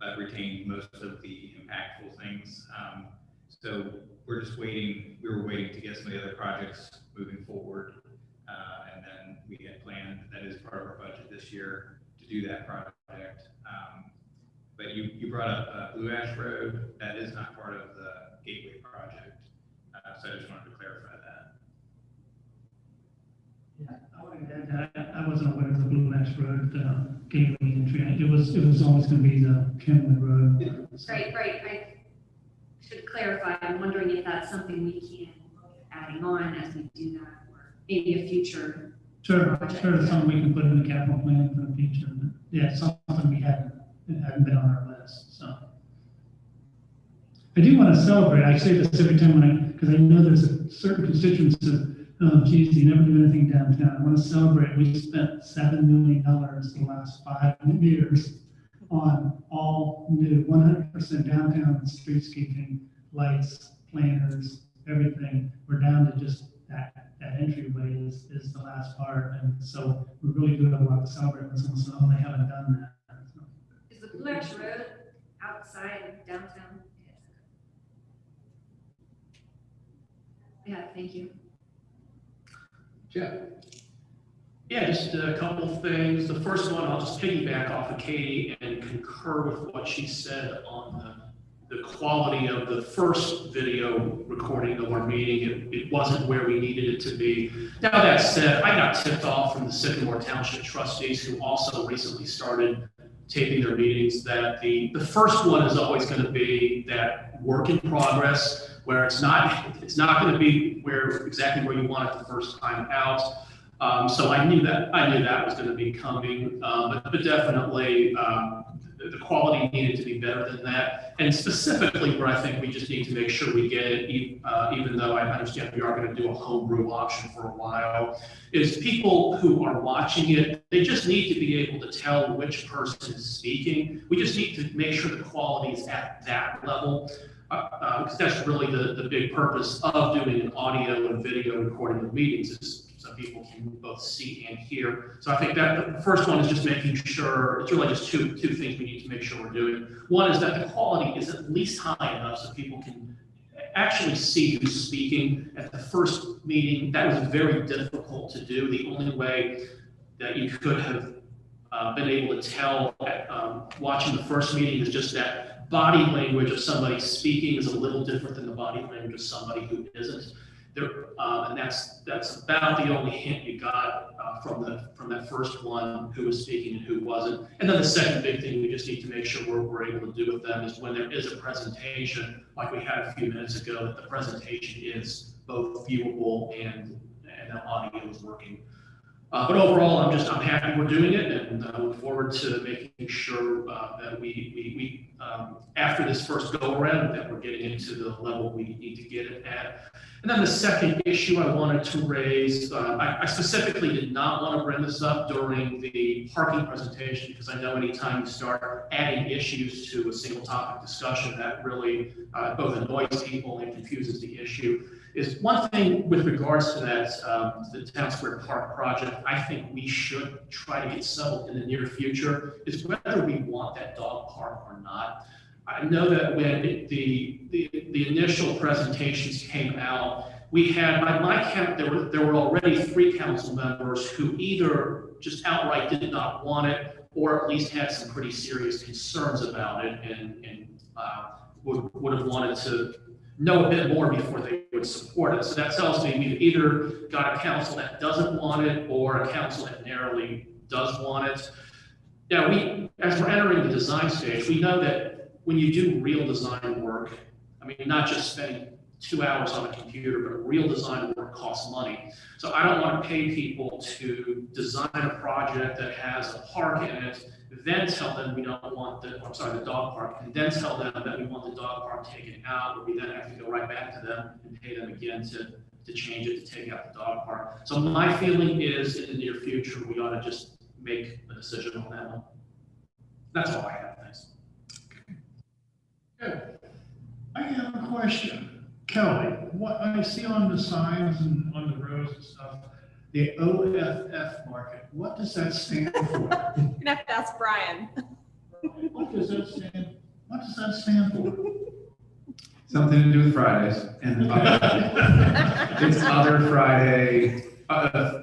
but retained most of the impactful things. So we're just waiting. We were waiting to get some of the other projects moving forward, and then we had planned, that is part of our budget this year, to do that project. But you brought up Blue Ash Road, that is not part of the Gateway project. So I just wanted to clarify that. Yeah, I wanted to add that I wasn't aware of the Blue Ash Road gateway entry. It was always going to be the Kenwood Road. Right, I should clarify, I'm wondering if that's something we can look at adding on as we do that, or maybe a future. Sure, it's something we can put in the capital plan for the future. But yeah, it's something it hadn't been on our list, so. I do want to celebrate, I say this every time because I know there's a certain constituents of, oh geez, you never do anything downtown. I want to celebrate, we spent $7 million the last 5 years on all new 100% downtown streetscaping, lights, planters, everything. We're down to just that entryway is the last part, and so we really do have a lot to celebrate when someone says, oh, they haven't done that. So. Is the Blue Ash Road outside of downtown? Yeah, thank you. Jeff? Yeah, just a couple of things. The first one, I'll just piggyback off of Katie and concur with what she said on the quality of the first video recording of our meeting. It wasn't where we needed it to be. Now that said, I got tipped off from the Sycamore Township trustees who also recently started taping their meetings that the first one is always going to be that work in progress, where it's not going to be exactly where you want it the first time out. So I knew that was going to be coming, but definitely the quality needed to be better than that. And specifically where I think we just need to make sure we get it, even though I understand we are going to do a homebrew option for a while, is people who are watching it, they just need to be able to tell which person is speaking. We just need to make sure the quality is at that level. Because that's really the big purpose of doing an audio and video recording of meetings, is so people can both see and hear. So I think that the first one is just making sure, it's really just two things we need to make sure we're doing. One is that the quality is at least high enough so people can actually see who's speaking. At the first meeting, that was very difficult to do. The only way that you could have been able to tell watching the first meeting is just that body language of somebody speaking is a little different than the body language of somebody who isn't. And that's about the only hint you got from that first one, who was speaking and who wasn't. And then the second big thing we just need to make sure we're able to do with them is when there is a presentation, like we had a few minutes ago, that the presentation is both viewable and the audio is working. But overall, I'm happy we're doing it, and I look forward to making sure that we after this first go around, that we're getting into the level we need to get it at. And then the second issue I wanted to raise, I specifically did not want to bring this up during the parking presentation, because I know anytime you start adding issues to a single topic discussion, that really both annoys people and confuses the issue. Is one thing with regards to that, the Town Square Park project, I think we should try to get settled in the near future, is whether we want that dog park or not. I know that when the initial presentations came out, we had, by my count, there were already 3 council members who either just outright did not want it, or at least had some pretty serious concerns about it, and would have wanted to know a bit more before they would support it. So that tells me we've either got a council that doesn't want it or a council that narrowly does want it. Now, as we're entering the design stage, we know that when you do real design work, I mean, not just spending 2 hours on a computer, but real design work costs money. So I don't want to pay people to design a project that has a park in it, then tell them we don't want the dog park, and then tell them that we want the dog park taken out, or we then have to go right back to them and pay them again to change it, to take out the dog park. So my feeling is in the near future, we ought to just make a decision on that one. That's all I have, thanks. Good. I have a question. Kelly, what I see on the signs and on the roads and stuff, the OFF market, what does that stand for? You're gonna have to ask Brian. What does that stand for? Something to do with Fridays and it's Other Friday,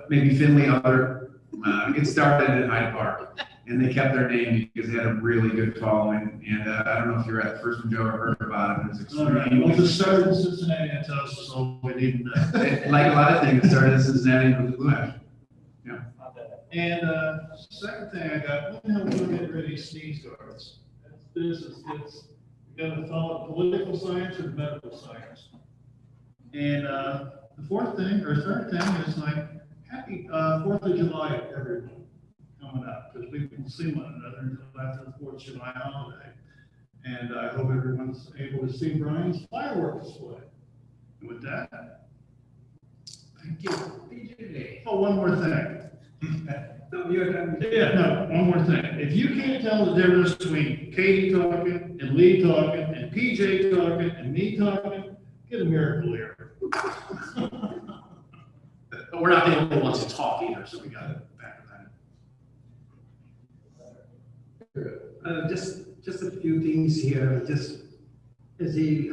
maybe Finley Other. It started at Hyde Park. and they kept their name because they had a really good following. And I don't know if you were at the first one, Joe, or heard about it. It was All right, extremely. well, it started in Cincinnati, and tells us all we need to know. Like a lot of things, it started in Cincinnati with the Blue Ash. And, second thing I got, when the hell we gonna get rid of these sneeze guards? It's, you gotta follow political science or medical science. And, the fourth thing, or third thing is like, happy, 4th of July, everyone, coming up, because we can see one another until after the 4th of July holiday. And I hope everyone's able to see Brian's fireworks display. And with that, Thank you. PJ. oh, one more thing. No, you're done. Yeah, no, one more thing. If you can't tell the difference between Katie talking and Lee talking and PJ talking and me talking, get a Miracle Ear. But we're not the only ones to talk either, so we got to back that. Just a few things here, just as a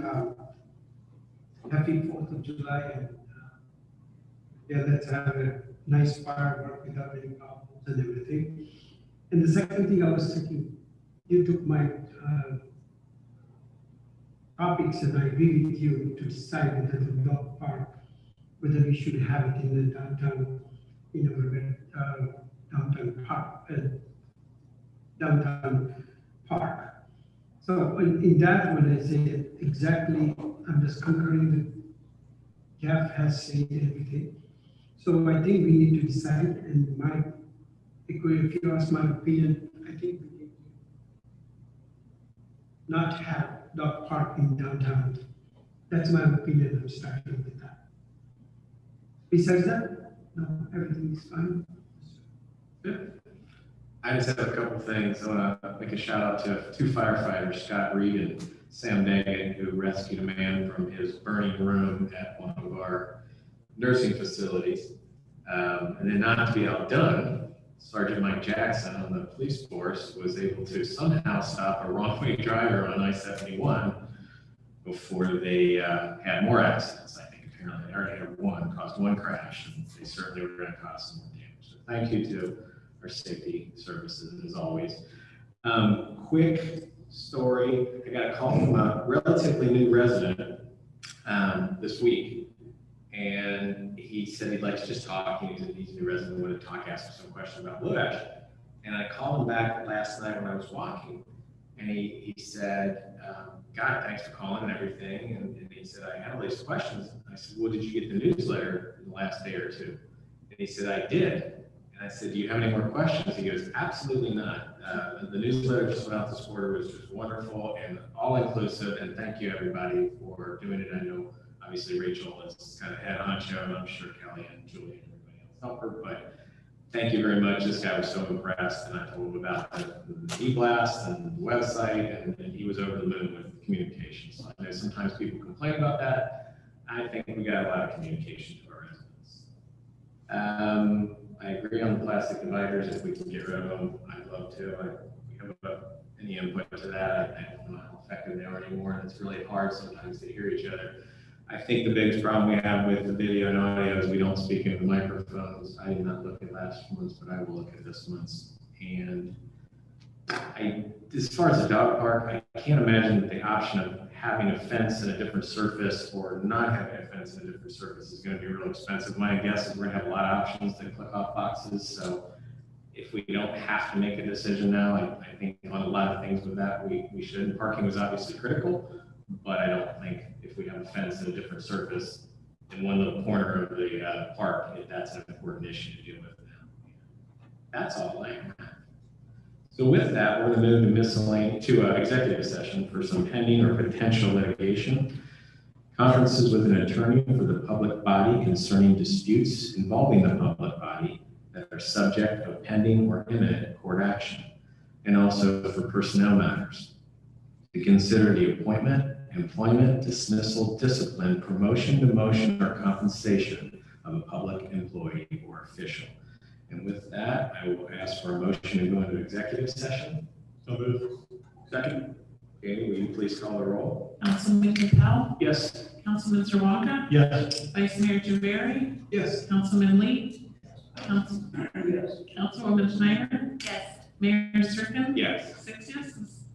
happy 4th of July, and yeah, let's have a nice firework without any problems and everything. And the second thing I was thinking, you took my topics, and I agree with you to decide whether the dog park, whether we should have it in the downtown, downtown park. So in that, when I say exactly, I'm just concurring with Jeff has said everything. So I think we need to decide, and if you ask my opinion, I think we need to not have dog park in downtown. That's my opinion. I'm starting with that. Besides that, no, everything is fine. Good. I just have a couple things. I want to make a shout out to 2 firefighters, Scott Reed and Sam Dagan, who rescued a man from his burning room at one of our nursing facilities. And then, not to be outdone, Sergeant Mike Jackson on the police force was able to somehow stop a wrong-way driver on I-71 before they had more accidents. I think apparently they already had one, caused one crash, and they certainly were going to cause some more damage. So thank you to our safety services, as always. Quick story, I got a call from a relatively new resident this week, and he said he'd like to just talk. He's a new resident, wanted to talk, ask him some questions about Blue Ash. And I called him back last night when I was walking, and he said, God, thanks for calling and everything. And he said, I had all these questions. I said, well, did you get the newsletter in the last day or two? And he said, I did. And I said, do you have any more questions? He goes, absolutely not. The newsletter just went out this quarter, was just wonderful and all inclusive. And thank you everybody for doing it. I know obviously Rachel is kind of head honcho, and I'm sure Kelly and Julie and everybody else help her, but thank you very much. This guy was so impressed, and I told him about the e-blast and the website, and he was over the moon with communication. So I know sometimes people complain about that. I think we got a lot of communication to our residents. I agree on the plastic dividers. If we can get rid of them, I'd love to. We have any input to that. I don't know how effective they are anymore, and it's really hard sometimes to hear each other. I think the biggest problem we have with the video and audio is we don't speak into the microphones. I did not look at last month's, but I will look at this month's. And as far as the dog park, I can't imagine that the option of having a fence and a different surface or not having a fence and a different surface is going to be real expensive. My guess is we're going to have a lot of options to click off boxes. So if we don't have to make a decision now, I think on a lot of things with that, we should. Parking was obviously critical, but I don't think if we have a fence and a different surface in one little corner of the park, that's an important issue to deal with now. That's all I have. So with that, we're going to move to miscellaneous, to executive session for some pending or potential litigation, conferences with an attorney for the public body concerning disputes involving the public body that are subject of pending or imminent court action, and also for personnel matters. To consider the appointment, employment, dismissal, discipline, promotion, demotion, or compensation of a public employee or official. And with that, I will ask for a motion to go into executive session. So moved. Second. Okay, will you please call the roll? Councilman Capel? Yes. Councilman Zerwanka? Yes. Vice Mayor Javari? Yes. Councilman Lee? Councilwoman Schneider? Yes. Mayor Serkin? Yes. 6 yeses.